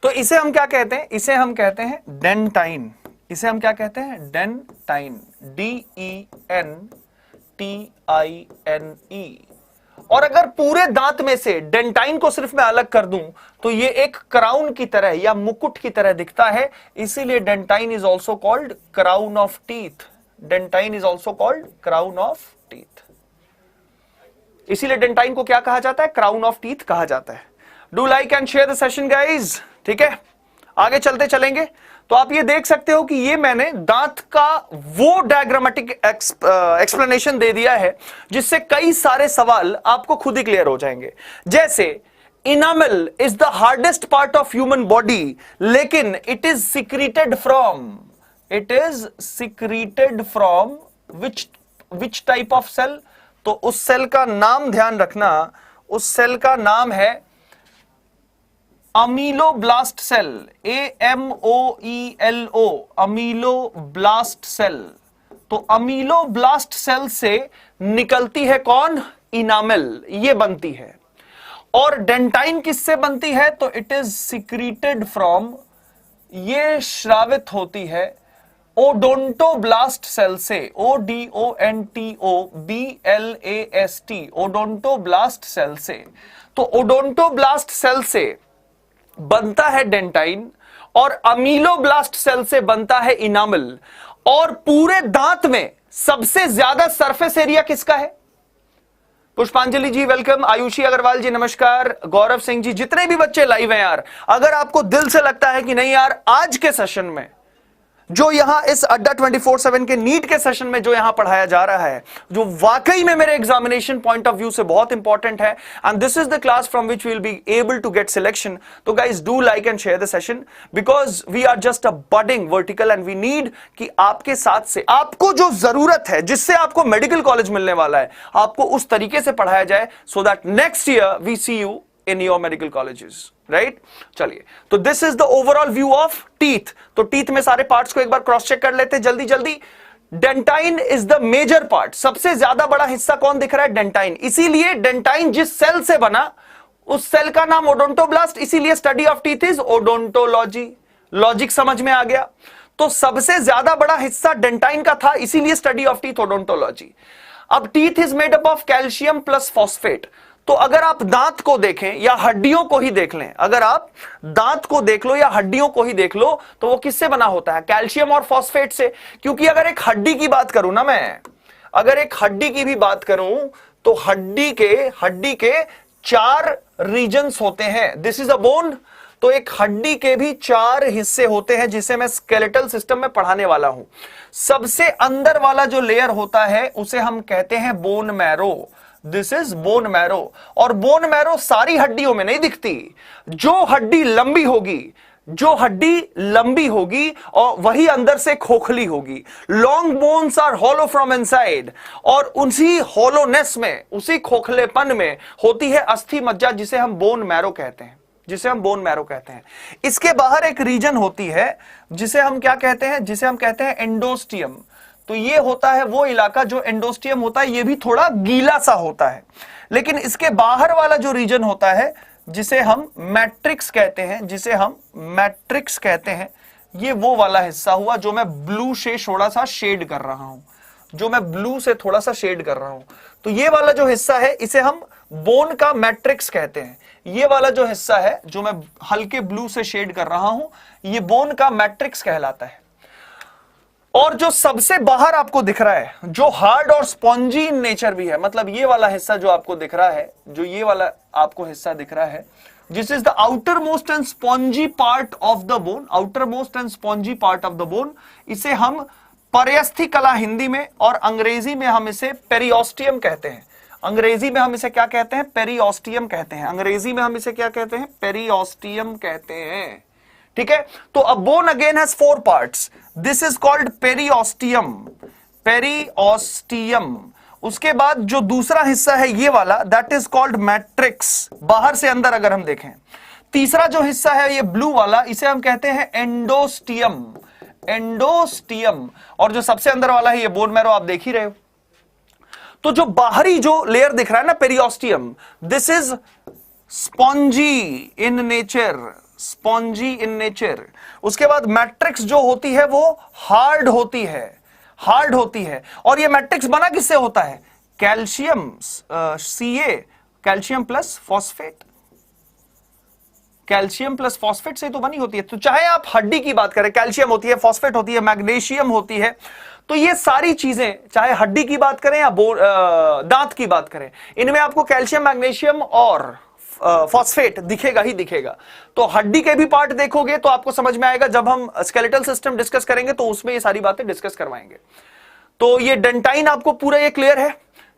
तो इसे हम क्या कहते हैं? इसे हम कहते हैं डेंटाइन। इसे हम क्या कहते हैं? Dentine, DENTINE। और अगर पूरे दांत में से डेंटाइन को सिर्फ मैं अलग कर दूं तो ये एक क्राउन की तरह या मुकुट की तरह दिखता है, इसीलिए dentine is also called crown of teeth. Dentine is also called crown of teeth. इसीलिए डेंटाइन को क्या कहा जाता है? क्राउन ऑफ टीथ कहा जाता है। Do like and share the session guys. ठीक है, आगे चलते चलेंगे। तो आप ये देख सकते हो कि ये मैंने दांत का वो डायग्रामेटिक एक्सप्लेनेशन दे दिया है जिससे कई सारे सवाल आपको खुद ही क्लियर हो जाएंगे। जैसे enamel is the hardest part of human body, लेकिन it is secreted from which type of cell? तो उस सेल का नाम ध्यान रखना, उस सेल का नाम है ameloblast cell, AMOELO, ameloblast cell. तो अमीलोब्लास्ट सेल से निकलती है कौन? इनामल, ये बनती है। और डेंटाइन किससे बनती है? तो इट इज सिक्रीटेड फ्रॉम, ये श्रावित होती है ओडोंटोब्लास्ट सेल से, ODONTOBLAST, ओडोंटोब्लास्ट सेल से। तो ओडोंटोब्लास्ट सेल से बनता है डेंटाइन और अमीलोब्लास्ट सेल से बनता है इनामल। और पूरे दांत में सबसे ज्यादा सरफेस एरिया किसका है? पुष्पांजलि जी वेलकम, आयुषी अग्रवाल जी नमस्कार, गौरव सिंह जी, जितने भी बच्चे लाइव हैं यार, अगर आपको दिल से लगता है कि नहीं यार आज के सेशन में जो यहां इस अड्डा 24/7 के नीट के सेशन में जो यहां पढ़ाया जा रहा है, जो वाकई में मेरे एग्जामिनेशन पॉइंट ऑफ व्यू से बहुत इंपॉर्टेंट है, and this is the class from which we will be able to get selection. तो guys do like and share the session, because we are just a budding vertical and we need कि आपके साथ से आपको जो जरूरत है, जिससे आपको मेडिकल कॉलेज मिलने वाला है, आपको उस तरीके से पढ़ाया जाए, so that next year we see you in your medical colleges, right? चलिए, तो this is the overall view of teeth. तो teeth में सारे parts को एक बार क्रॉस चेक कर लेते हैं जल्दी जल्दी. Dentine is the major part. सबसे ज्यादा बड़ा हिस्सा कौन दिख रहा है? डेंटाइन. इसीलिए डेंटाइन जिस सेल से बना उस सेल का नाम ओडोंटोब्लास्ट, इसीलिए study of teeth is odontology. Logic समझ में आ गया? तो सबसे ज्यादा बड़ा हिस्सा डेंटाइन का था, इसीलिए स्टडी ऑफ टीथ ओडोंटोलॉजी. अब teeth is made up of calcium plus phosphate. तो अगर आप दांत को देखें या हड्डियों को ही देख लें, अगर आप दांत को देख लो या हड्डियों को ही देख लो, तो वो किससे बना होता है? कैल्शियम और फॉस्फेट से. क्योंकि अगर एक हड्डी की बात करूं ना, मैं अगर एक हड्डी की भी बात करूं, तो हड्डी के 4 रीजन्स होते हैं. This is a bone. तो एक हड्डी के भी 4 हिस्से होते हैं, जिसे मैं स्केलेटल सिस्टम में पढ़ाने वाला हूं. सबसे अंदर वाला जो लेयर होता है उसे हम कहते हैं bone marrow. This is bone marrow. और बोन मैरो सारी हड्डियों में नहीं दिखती. जो हड्डी लंबी होगी और वही अंदर से खोखली होगी. Long bones are hollow from inside, और उसी हॉलोनेस में, उसी खोखलेपन में होती है अस्थि मज्जा, जिसे हम बोन मैरो कहते हैं. इसके बाहर एक रीजन होती है जिसे हम क्या कहते हैं? जिसे हम कहते हैं एंडोस्टियम. तो ये होता है वो इलाका जो एंडोस्टियम होता है, ये भी थोड़ा गीला सा होता है. लेकिन इसके बाहर वाला जो रीजन होता है, जिसे हम मैट्रिक्स कहते हैं, ये वो वाला हिस्सा हुआ जो मैं ब्लू से थोड़ा सा शेड कर रहा हूं. तो ये वाला जो हिस्सा है, इसे हम बोन का मैट्रिक्स कहते हैं. ये वाला जो हिस्सा है जो मैं हल्के ब्लू से शेड कर रहा हूं, ये बोन का मैट्रिक्स कहलाता है. और जो सबसे बाहर आपको दिख रहा है, जो हार्ड और स्पॉन्जी इन नेचर भी है, मतलब ये वाला हिस्सा जो आपको दिख रहा है, जो ये वाला आपको हिस्सा दिख रहा है, this is the outer most and spongy part of the bone. इसे हम पर्यस्थि कला हिंदी में, और अंग्रेजी में हम इसे पेरियोस्टियम कहते हैं. पेरियोस्टियम कहते हैं. ठीक है. तो a bone again has 4 parts. This is called periosteum. उसके बाद जो दूसरा हिस्सा है ये वाला, दैट इज कॉल्ड मैट्रिक्स. बाहर से अंदर अगर हम देखें, तीसरा जो हिस्सा है ये ब्लू वाला, इसे हम कहते हैं एंडोस्टियम. और जो सबसे अंदर वाला है ये बोन मैरो, आप देख ही रहे हो. तो जो बाहरी जो लेयर दिख रहा है ना, periosteum, this is spongy in nature. उसके बाद मैट्रिक्स जो होती है वो हार्ड होती है. और ये मैट्रिक्स बना किससे होता है? कैल्शियम, कैल्शियम प्लस फॉस्फेट से तो बनी होती है. तो चाहे आप हड्डी की बात करें, कैल्शियम होती है, फॉस्फेट होती है, मैग्नीशियम होती है. तो ये सारी चीजें, चाहे हड्डी की बात करें या दांत की बात करें, इनमें आपको कैल्शियम, मैग्नीशियम और फॉस्फेट दिखेगा ही दिखेगा. तो हड्डी के भी पार्ट देखोगे तो आपको समझ में आएगा. जब हम स्केलेटल सिस्टम डिस्कस करेंगे तो उसमें ये सारी बातें डिस्कस करवाएंगे. तो ये डेंटाइन आपको पूरा ये क्लियर है.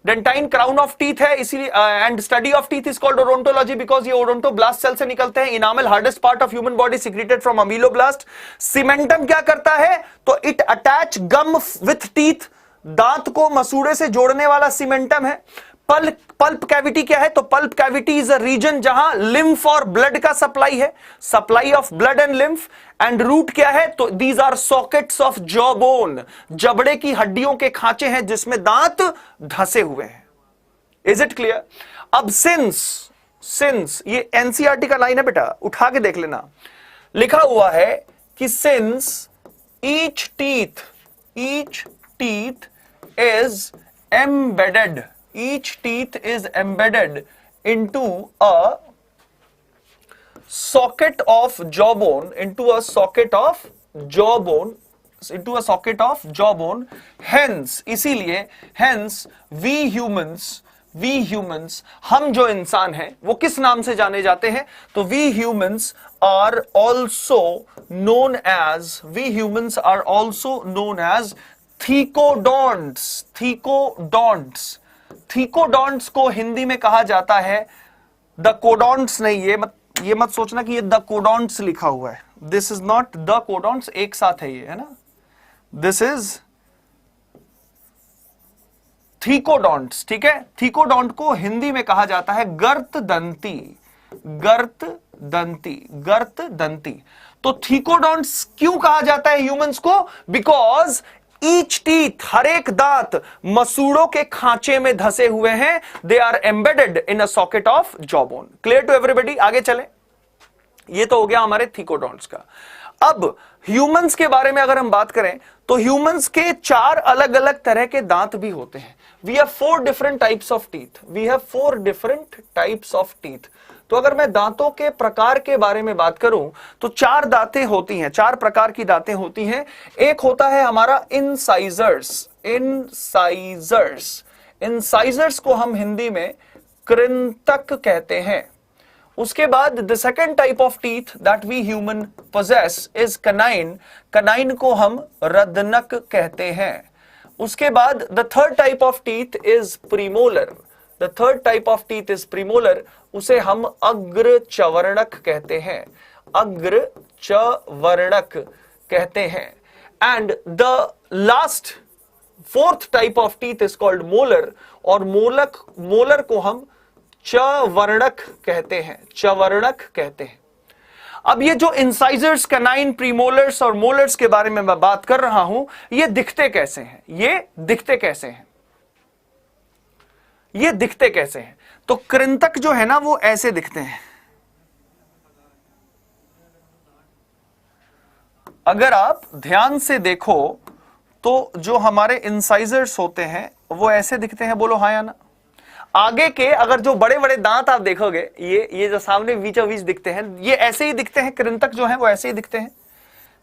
डेंटाइन क्राउन ऑफ टीथ है, इसीलिए and study of teeth is called odontology because ये ओडोंटोब्लास्ट सेल से निकलते हैं. Enamel hardest part of human body secreted from ameloblast. Cementum क्या करता है? तो it attach gum with teeth. दांत को मसूड़े से जोड़ने वाला सीमेंटम है. पल्प कैविटी क्या है? तो pulp cavity is a region जहां लिम्फ और ब्लड का सप्लाई है, supply of blood and lymph. And root क्या है? तो these are sockets of jaw bone. जबड़े की हड्डियों के खांचे हैं जिसमें दांत धंसे हुए हैं. Is it clear? अब सिंस ये एनसीईआरटी का लाइन है बेटा, उठा के देख लेना. लिखा हुआ है कि since each teeth is embedded, each teeth is embedded into a socket of jawbone, hence इसीलिए we humans वी ह्यूमंस, हम जो इंसान हैं वो किस नाम से जाने जाते हैं? तो we humans are also known as, we humans are also known as thecodonts. Thecodonts, thecodonts को हिंदी में कहा जाता है द कोडॉन्ट्स नहीं, ये मत सोचना कि ये द कोडॉन्ट्स लिखा हुआ है, दिस इज नॉट द कोडॉन्ट्स, एक साथ है ये, है ना, दिस इज थीकोडॉन्ट्स, ठीक है। थीकोडॉन्ट को हिंदी में कहा जाता है गर्तदंती, गर्तदंती, गर्तदंती। तो थीकोडॉन्ट्स क्यों कहा जाता है ह्यूमंस को? बिकॉज ईच टीथ, हर एक दांत मसूड़ों के खांचे में धसे हुए हैं, they are embedded in a socket of jaw bone. Clear to everybody? आगे चले, ये तो हो गया हमारे थीकोडॉन्ट्स का। अब ह्यूमंस के बारे में अगर हम बात करें तो ह्यूमंस के 4 अलग अलग तरह के दांत भी होते हैं। We have 4 different types of teeth, we have 4 different types of teeth. तो अगर मैं दांतों के प्रकार के बारे में बात करूं तो 4 दांतें होती हैं, 4 प्रकार की दांतें होती हैं। एक होता है हमारा इंसाइजर्स, इंसाइजर्स, इंसाइजर्स को हम हिंदी में कृंतक कहते हैं। उसके बाद the second type of teeth that we human possess is canine, canine को हम रदनक कहते हैं। उसके बाद द third type of teeth is premolar, the third type of teeth is premolar, उसे हम अग्रचवर्णक कहते हैं, अग्रचवर्णक कहते हैं। And the last fourth type of teeth is called molar, और मोलर को हम चवर्णक कहते हैं, चवर्णक कहते हैं। अब ये जो इंसाइजर्स, कैनाइन, प्रीमोलर्स और मोलर्स के बारे में मैं बात कर रहा हूं, ये दिखते कैसे हैं? ये दिखते कैसे हैं? ये दिखते कैसे हैं? तो कृंतक जो है ना वो ऐसे दिखते हैं। अगर आप ध्यान से देखो तो जो हमारे इंसाइजर्स होते हैं वो ऐसे दिखते हैं, बोलो हाँ या ना। आगे के अगर जो बड़े बड़े दांत आप देखोगे, ये जो सामने बीचों बीच दिखते हैं, ये ऐसे ही दिखते हैं। कृंतक जो है वो ऐसे ही दिखते हैं,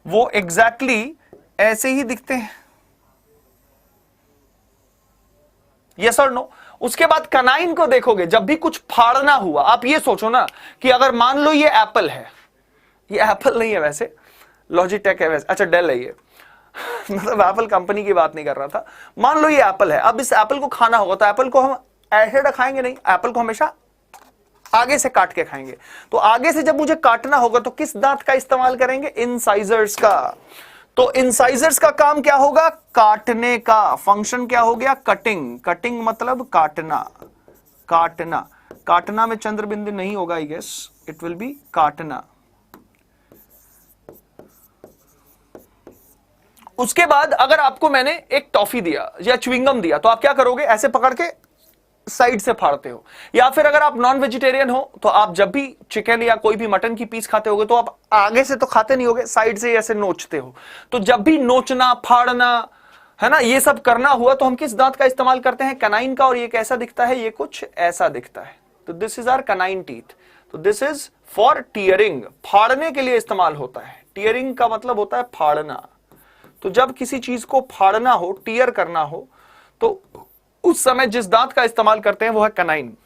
वो एग्जैक्टली ऐसे ही दिखते हैं। यस और नो? उसके बाद कनाइन को देखोगे, जब भी कुछ फाड़ना हुआ, आप ये सोचो ना कि अगर मान लो ये एप्पल है, ये एप्पल नहीं है वैसे, लॉजिटेक है वैसे, अच्छा डेल है ये मतलब एप्पल कंपनी की बात नहीं कर रहा था। मान लो ये एप्पल है, अब इस एप्पल को खाना होगा तो एप्पल को हम ऐसे खाएंगे नहीं, एप्पल को हमेशा आगे से काट के खाएंगे। तो आगे से जब मुझे काटना होगा तो किस दांत का इस्तेमाल करेंगे? इंसाइजर्स का। तो इंसाइजर्स का काम क्या होगा? काटने का। फंक्शन क्या हो गया? कटिंग। कटिंग मतलब काटना, काटना। काटना में चंद्र बिंदु नहीं होगा, I guess it will be काटना। उसके बाद अगर आपको मैंने एक टॉफी दिया या च्युइंगम दिया तो आप क्या करोगे? ऐसे पकड़ के साइड से फाड़ते हो। या फिर अगर आप नॉन वेजिटेरियन हो तो आप जब भी चिकन या कोई भी मटन की पीस खाते होगे तो आप आगे से तो खाते नहीं होगे, साइड से ऐसे नोचते हो। तो जब भी नोचना, फाड़ना, है ना, ये सब करना हुआ तो हम किस दांत का इस्तेमाल करते हैं? कनाइन का। और ये कैसा दिखता है? ये कुछ ऐसा दिखता है। तो this is our canine teeth. तो दिस इज फॉर टीयरिंग, फाड़ने के लिए इस्तेमाल होता है। टीयरिंग का मतलब होता है फाड़ना। तो जब किसी चीज को फाड़ना हो, टीयर करना हो, तो उस समय जिस दांत का इस्तेमाल करते हैं वो है कनाइन।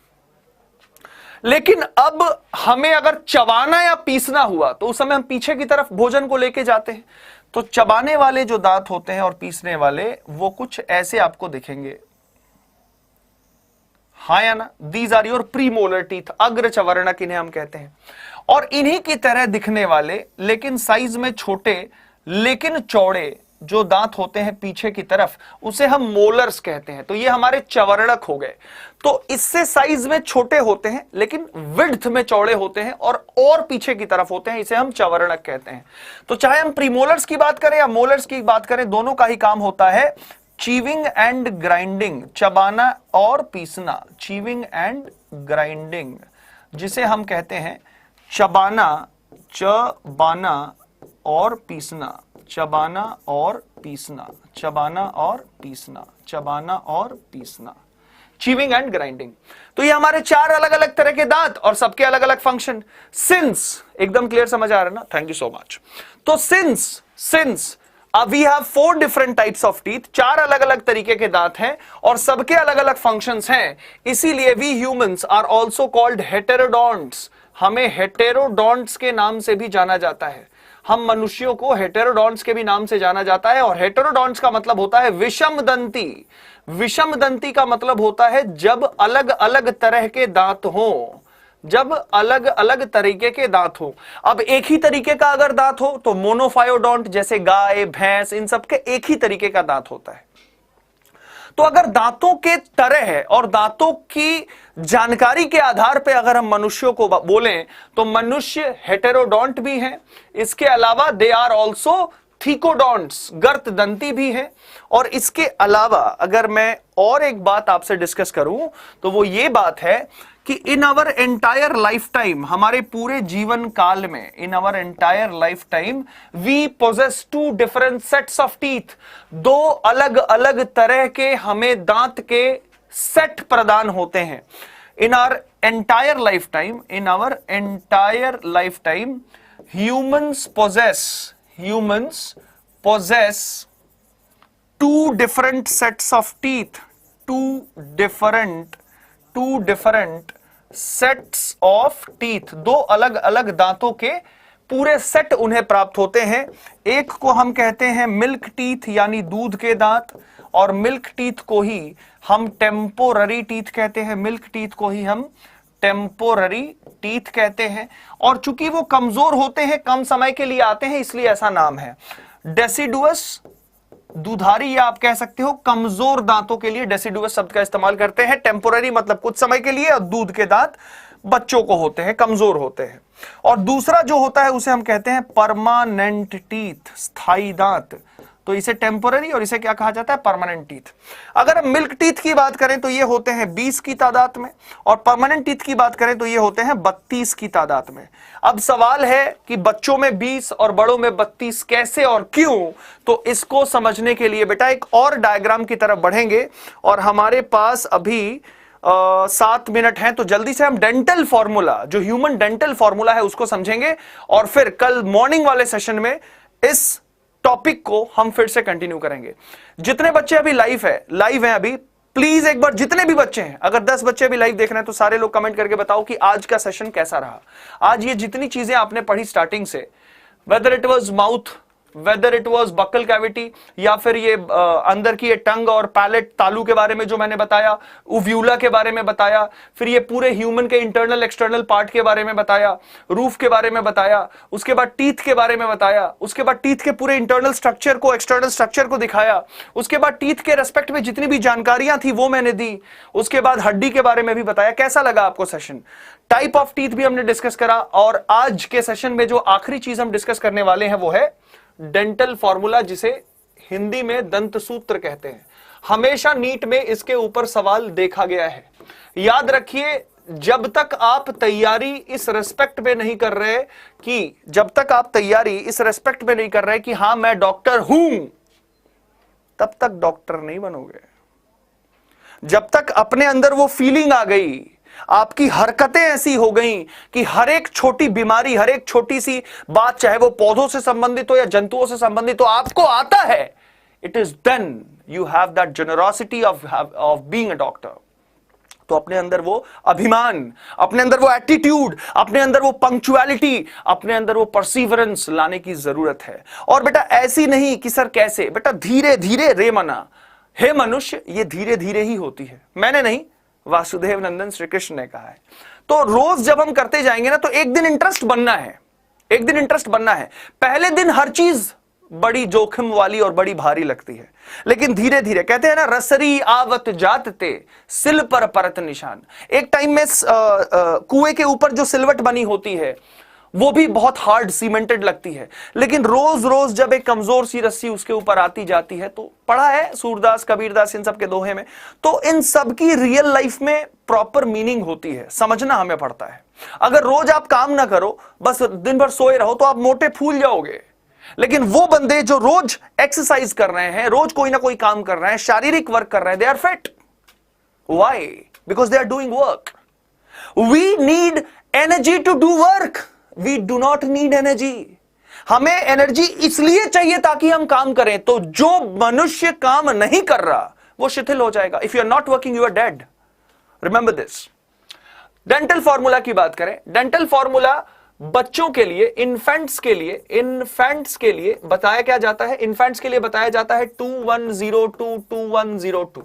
लेकिन अब हमें अगर चबाना या पीसना हुआ तो उस समय हम पीछे की तरफ भोजन को लेके जाते हैं। तो चबाने वाले जो दांत होते हैं और पीसने वाले वो कुछ ऐसे आपको दिखेंगे, हाँ या ना? These are your premolar teeth, अग्रचवर्णक इन्हें हम कहते हैं। और इन्हीं की तरह दिखने वाले लेकिन साइज में छोटे लेकिन चौड़े जो दांत होते हैं पीछे की तरफ, उसे हम मोलर्स कहते हैं। तो ये हमारे चवर्णक हो गए। तो इससे साइज में छोटे होते हैं लेकिन विड्थ में चौड़े होते हैं और पीछे की तरफ होते हैं, इसे हम चवर्णक कहते हैं। तो चाहे हम प्रीमोलर्स की बात करें या मोलर्स की बात करें, दोनों का ही काम होता है चीविंग एंड ग्राइंडिंग, चबाना और पीसना। चीविंग एंड ग्राइंडिंग, जिसे हम कहते हैं चबाना, चबाना और पीसना, चबाना और पीसना, चबाना और पीसना, चबाना और पीसना, चीविंग एंड ग्राइंडिंग। तो ये हमारे 4 अलग अलग तरह के दांत और सबके अलग अलग फंक्शन। सिंस एकदम क्लियर समझ आ रहा है ना? Thank you so much. तो since we have 4 different types of teeth, 4 अलग अलग तरीके के दांत हैं और सबके अलग अलग फंक्शंस हैं। इसीलिए we humans are also called heterodonts. हमें हेटेरोडोंट्स के नाम से भी जाना जाता है। हम मनुष्यों को हेटेरोडोंट्स के भी नाम से जाना जाता है। और हेटेरोडोंट्स का मतलब होता है विषम दंती। विषम दंती का मतलब होता है जब अलग अलग तरह के दांत हो, जब अलग अलग तरीके के दांत हो। अब एक ही तरीके का अगर दांत हो तो मोनोफायोडोंट, जैसे गाय भैंस, इन सब के एक ही तरीके का दांत होता है। तो अगर दांतों के तरह है और दांतों की जानकारी के आधार पे अगर हम मनुष्यों को बोलें तो मनुष्य हेटेरोडोंट भी हैं। इसके अलावा दे आर ऑल्सो थीकोडोंट्स, गर्त दंती भी है। और इसके अलावा अगर मैं और एक बात आपसे डिस्कस करूं तो वो ये बात है कि in our entire life time, हमारे पूरे जीवन काल में, in our entire life time we possess 2 different sets of teeth. 2 अलग अलग तरह के हमें दांत के सेट प्रदान होते हैं। In our entire life time, in our entire life time humans possess 2 different sets of teeth, 2 different sets of teeth। 2 अलग अलग दांतों के पूरे सेट उन्हें प्राप्त होते हैं। एक को हम कहते हैं मिल्क टीथ यानी दूध के दांत, और मिल्क टीथ को ही हम टेम्पोररी टीथ कहते हैं। मिल्क टीथ को ही हम टेम्पोररी टीथ कहते हैं। और चूंकि वो कमजोर होते हैं, कम समय के लिए आते हैं, इसलिए ऐसा नाम है। डेसिडुअस, दुधारी, या आप कह सकते हो कमजोर दांतों के लिए डेसिडुअस शब्द का इस्तेमाल करते हैं। टेम्पोररी मतलब कुछ समय के लिए, और दूध के दांत बच्चों को होते हैं, कमजोर होते हैं। और दूसरा जो होता है उसे हम कहते हैं परमानेंट टीथ, स्थायी दांत। तो इसे टेम्पोररी और इसे क्या कहा जाता है, परमानेंट टीथ। अगर हम मिल्क टीथ की बात करें तो ये होते हैं 20 की तादाद में, और परमानेंट टीथ की बात करें तो ये होते हैं 32 की तादाद में। अब सवाल है कि बच्चों में 20 और बड़ों में 32 कैसे और क्यों? तो इसको समझने के लिए बेटा एक और डायग्राम की तरफ बढ़ेंगे, और हमारे पास अभी 7 मिनट हैं, तो जल्दी से हम डेंटल फॉर्मूला, जो ह्यूमन डेंटल फॉर्मूला है, उसको समझेंगे। और फिर कल मॉर्निंग वाले सेशन में इस टॉपिक को हम फिर से कंटिन्यू करेंगे। जितने बच्चे अभी लाइव हैं अभी, प्लीज एक बार, जितने भी बच्चे हैं, अगर 10 बच्चे अभी लाइव देख रहे हैं तो सारे लोग कमेंट करके बताओ कि आज का सेशन कैसा रहा। आज ये जितनी चीजें आपने पढ़ी स्टार्टिंग से, whether it was mouth, whether it was buccal cavity, या फिर ये अंदर की ये टंग और पैलेट तालू के बारे में जो मैंने बताया, उव्यूला के बारे में बताया, फिर ये पूरे ह्यूमन के इंटरनल एक्सटर्नल पार्ट के बारे में बताया, रूफ के बारे में बताया, उसके बाद टीथ के बारे में बताया, उसके बाद टीथ के पूरे इंटरनल स्ट्रक्चर को, एक्सटर्नल स्ट्रक्चर को दिखाया, उसके बाद टीथ के रेस्पेक्ट में जितनी भी जानकारियां थी वो मैंने दी, उसके बाद हड्डी के बारे में भी बताया। कैसा लगा आपको सेशन? टाइप ऑफ टीथ भी हमने डिस्कस करा, और आज के सेशन में जो आखिरी चीज हम डिस्कस करने वाले हैं वो है डेंटल फॉर्मूला, जिसे हिंदी में दंत सूत्र कहते हैं। हमेशा नीट में इसके ऊपर सवाल देखा गया है। याद रखिए, जब तक आप तैयारी इस रेस्पेक्ट में नहीं कर रहे कि, जब तक आप तैयारी इस रेस्पेक्ट में नहीं कर रहे कि हां मैं डॉक्टर हूं, तब तक डॉक्टर नहीं बनोगे। जब तक अपने अंदर वो फीलिंग आ गई, आपकी हरकतें ऐसी हो गई कि हर एक छोटी बीमारी, हर एक छोटी सी बात, चाहे वो पौधों से संबंधित हो या जंतुओं से संबंधित हो, आपको आता है, it is then you have that generosity of being a doctor. तो अपने अंदर वो अभिमान, अपने अंदर वो एटीट्यूड, अपने अंदर वो पंक्चुअलिटी, अपने अंदर वो परसिवरेंस लाने की जरूरत है। और बेटा ऐसी नहीं कि सर कैसे, बेटा धीरे धीरे रे मना, हे मनुष्य, ये धीरे धीरे ही होती है। मैंने नहीं, वासुदेव नंदन श्री कृष्ण ने कहा है। तो रोज जब हम करते जाएंगे ना, तो एक दिन इंटरेस्ट बनना है, एक दिन इंटरेस्ट बनना है। पहले दिन हर चीज बड़ी जोखिम वाली और बड़ी भारी लगती है, लेकिन धीरे धीरे, कहते हैं ना, रसरी आवत जातते सिल पर परत निशान। एक टाइम में कुएं के ऊपर जो सिलवट बनी होती है वो भी बहुत हार्ड सीमेंटेड लगती है, लेकिन रोज रोज जब एक कमजोर सी रस्सी उसके ऊपर आती जाती है, तो पढ़ा है सूरदास कबीरदास इन सब के दोहे में, तो इन सब की रियल लाइफ में प्रॉपर मीनिंग होती है, समझना हमें पड़ता है। अगर रोज आप काम ना करो, बस दिन भर सोए रहो, तो आप मोटे फूल जाओगे। लेकिन वो बंदे जो रोज एक्सरसाइज कर रहे हैं, रोज कोई ना कोई काम कर रहे हैं, शारीरिक वर्क कर रहे हैं, they are fit. Why? Because they are doing work. We need energy to do work, we do not need energy. हमें एनर्जी इसलिए चाहिए ताकि हम काम करें। तो जो मनुष्य काम नहीं कर रहा वो शिथिल हो जाएगा। If you are not working you are dead, remember this. Dental formula की बात करें, डेंटल फॉर्मूला बच्चों के लिए, इन्फेंट्स के लिए बताया क्या जाता है? इन्फेंट्स के लिए बताया जाता है 2102 2102।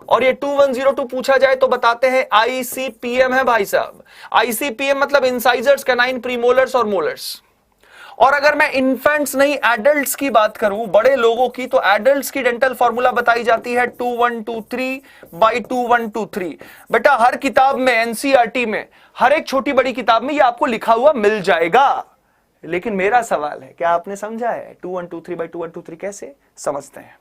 और ये 2102 पूछा जाए तो बताते हैं ICPM है भाई साहब। ICPM मतलब इंसाइजर्स, कैनाइन, प्रीमोलर्स और मोलर्स। और अगर मैं इन्फेंट्स नहीं एडल्ट्स की बात करूं, बड़े लोगों की, तो एडल्ट्स की डेंटल फॉर्मूला बताई जाती है 2123/2123। बेटा हर किताब में, एनसीईआरटी में, हर एक छोटी बड़ी किताब में ये आपको लिखा हुआ मिल जाएगा। लेकिन मेरा सवाल है, क्या आपने समझा है 2123/2123 कैसे समझते हैं?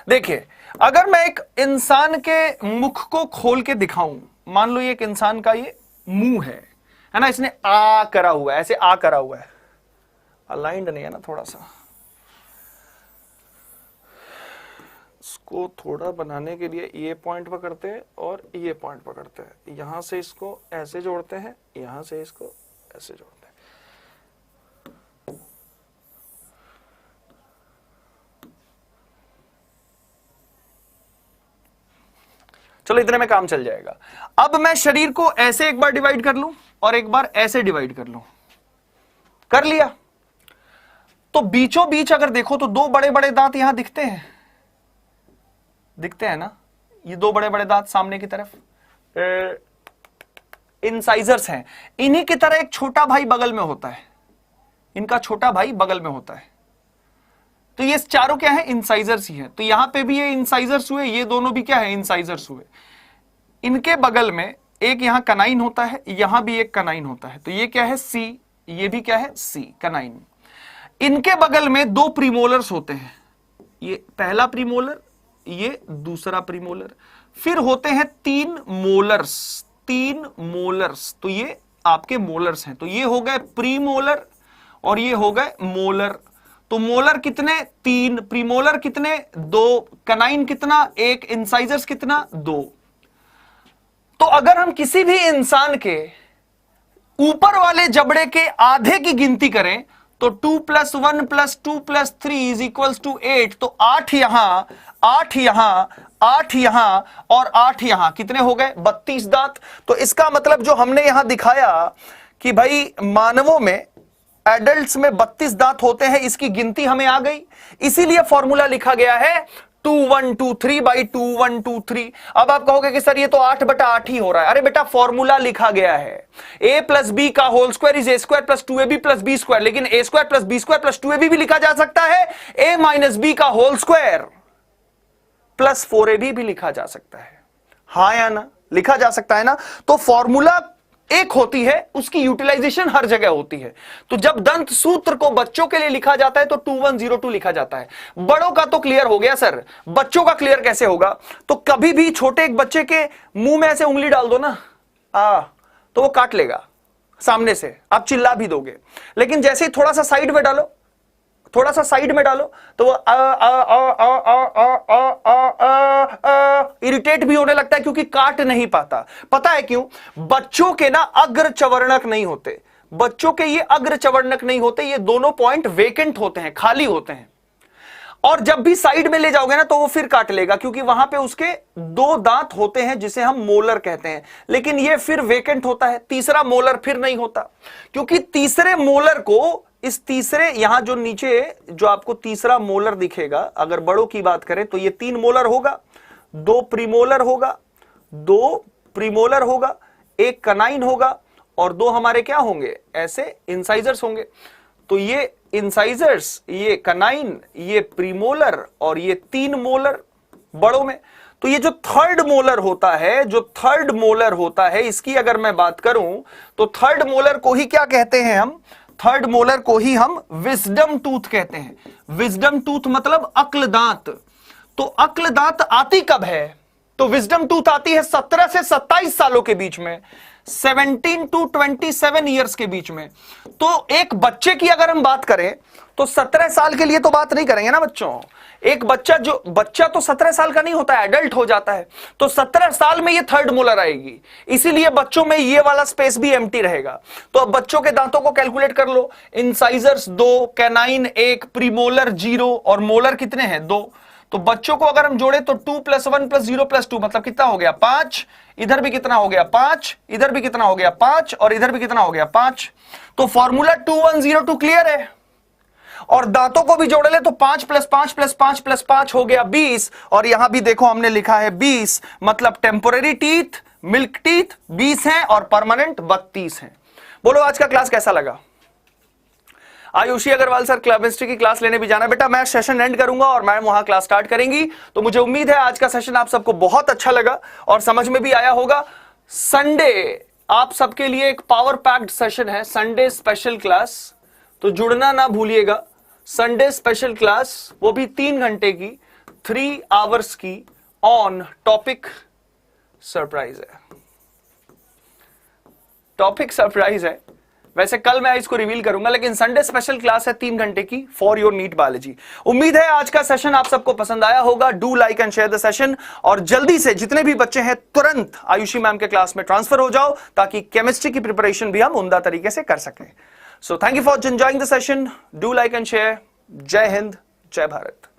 देखिए, अगर मैं एक इंसान के मुख को खोल के दिखाऊं, मान लो ये एक इंसान का ये मुंह है ना, इसने आ करा हुआ है, ऐसे आ करा हुआ है, अलाइंड नहीं है ना थोड़ा सा। इसको थोड़ा बनाने के लिए ये पॉइंट पकड़ते हैं और ये पॉइंट पकड़ते हैं, यहां से इसको ऐसे जोड़ते हैं, यहां से इसको ऐसे जोड़ते हैं। चलो इतने में काम चल जाएगा। अब मैं शरीर को ऐसे एक बार डिवाइड कर लूं और एक बार ऐसे डिवाइड कर लूं, कर लिया। तो बीचों बीच अगर देखो तो दो बड़े बड़े दांत यहां दिखते हैं, दिखते हैं ना, ये दो बड़े बड़े दांत सामने की तरफ इंसाइजर्स हैं। इन्हीं की तरह एक छोटा भाई बगल में होता है, इनका छोटा भाई बगल में होता है। तो ये चारों क्या है? इंसाइजर्स ही है। तो यहां पे भी ये इंसाइजर्स हुए, ये दोनों भी क्या है? इंसाइजर्स हुए। इनके बगल में एक यहां कनाइन होता है, यहां भी एक कनाइन होता है। तो ये क्या है? सी, ये भी क्या है? सी, कनाइन। इनके बगल में दो प्रीमोलर्स होते हैं, ये पहला प्रीमोलर, ये दूसरा प्रीमोलर। फिर होते हैं तीन मोलर्स, तीन मोलर्स। तो ये आपके मोलर्स हैं। तो ये हो गए प्रीमोलर और ये हो गए मोलर। तो मोलर कितने? तीन। प्रीमोलर कितने? दो। कनाइन कितना? एक। इंसाइजर्स कितना? दो। तो अगर हम किसी भी इंसान के ऊपर वाले जबड़े के आधे की गिनती करें तो 2 + 1 + 2 + 3 = 8। तो 8 यहां, 8 यहां, 8 यहां और 8 यहां, कितने हो गए? 32 दांत। तो इसका मतलब जो हमने यहां दिखाया कि भाई मानवों में, एडल्ट्स में 32 दांत होते हैं, इसकी गिनती हमें आ गई। इसीलिए फॉर्मूला लिखा गया है 2123/2123। अब आप कहोगे कि सर ये तो 8/8 ही हो रहा है। अरे बेटा फॉर्मूला लिखा गया है a + b का whole square is a² + 2ab + b²। लेकिन a² + b² + 2ab भी लिखा जा सकता है, a - b का होल स्क्वायर + 4ab भी लिखा जा सकता है। हाँ या ना? लिखा जा सकता है ना? तो फॉर्मूला एक होती है, उसकी यूटिलाइजेशन हर जगह होती है। तो जब दंत सूत्र को बच्चों के लिए लिखा जाता है तो 2102 लिखा जाता है। बड़ों का तो क्लियर हो गया सर, बच्चों का क्लियर कैसे होगा? तो कभी भी छोटे एक बच्चे के मुंह में ऐसे उंगली डाल दो ना, तो वो काट लेगा सामने से, आप चिल्ला भी दोगे। लेकिन जैसे ही थोड़ा सा साइड में डालो, थोड़ा सा साइड में डालो, तो वो इरिटेट भी होने लगता है क्योंकि काट नहीं पाता। पता है क्यों? बच्चों के ना अग्र चवर्णक नहीं होते, बच्चों के ये अग्र चवर्णक नहीं होते, ये दोनों पॉइंट वेकेंट होते हैं, खाली होते हैं। और जब भी साइड में ले जाओगे ना तो वो फिर काट लेगा, क्योंकि वहां पे उसके दो दांत होते हैं जिसे हम मोलर कहते हैं। लेकिन ये फिर वेकेंट होता है, तीसरा मोलर फिर नहीं होता, क्योंकि तीसरे मोलर को, इस तीसरे यहां जो नीचे जो आपको तीसरा मोलर दिखेगा, अगर बड़ों की बात करें तो ये 3 मोलर होगा, 2 प्रीमोलर होगा, 2 प्रीमोलर होगा, 1 कनाइन होगा और 2 हमारे क्या होंगे? ऐसे इंसाइजर्स होंगे। तो ये इंसाइजर्स, ये कनाइन, ये प्रीमोलर और ये 3 मोलर बड़ों में। तो ये जो थर्ड मोलर होता है, जो थर्ड मोलर होता है, इसकी अगर मैं बात करूं तो थर्ड मोलर को ही क्या कहते हैं हम? थर्ड मोलर को ही हम विजडम टूथ कहते हैं। विजडम टूथ मतलब अक्ल दांत। तो अक्ल दांत आती कब है? तो विजडम टूथ आती है 17 से 27 सालों के बीच में। 17 टू 27 ईयर्स के बीच में। तो एक बच्चे की अगर हम बात करें तो 17 साल के लिए तो बात नहीं करेंगे ना बच्चों। एक बच्चा तो 17 साल का नहीं होता है, एडल्ट हो जाता है, तो 17 साल में ये थर्ड मोलर आएगी, इसीलिए बच्चों में ये वाला स्पेस भी एम्प्टी रहेगा। तो अब बच्चों के दांतों को कैलकुलेट कर लो। इंसाइजर्स 2, कैनाइन 1, प्रीमोलर 0 और मोलर कितने हैं 2। तो बच्चों को अगर हम जोड़े तो 2 + 1 + 0 + 2 मतलब कितना हो गया 5, इधर भी कितना हो गया 5, इधर भी कितना हो गया 5 और इधर भी कितना हो गया 5। तो फॉर्मूला 2102 क्लियर है। और दांतों को भी जोड़ ले तो 5 + 5 + 5 + 5 हो गया 20। और यहां भी देखो हमने लिखा है 20, मतलब टेम्पोररी टीथ, मिल्क टीथ 20 हैं और परमानेंट 32 हैं। बोलो आज का क्लास कैसा लगा? आयुषी अग्रवाल सर केमिस्ट्री की क्लास लेने भी जाना। बेटा मैं सेशन एंड करूंगा और मैम वहां क्लास स्टार्ट करेंगी। तो मुझे उम्मीद है आज का सेशन आप सबको बहुत अच्छा लगा और समझ में भी आया होगा। संडे आप सबके लिए एक पावर पैक्ड सेशन है, संडे स्पेशल क्लास, तो जुड़ना ना भूलिएगा। संडे स्पेशल क्लास वो भी 3 घंटे की, 3 आवर्स की, ऑन टॉपिक सरप्राइज है। टॉपिक सरप्राइज है, वैसे कल मैं इसको रिवील करूंगा, लेकिन संडे स्पेशल क्लास है 3 घंटे की फॉर योर नीट बायोलॉजी। उम्मीद है आज का सेशन आप सबको पसंद आया होगा। Do like and share the session और जल्दी से जितने भी बच्चे हैं तुरंत आयुषी मैम के क्लास में ट्रांसफर हो जाओ ताकि केमिस्ट्री की प्रिपरेशन भी हम उम्दा तरीके से कर सकें। So thank you for enjoying the session. Do like and share. जय हिंद, जय भारत।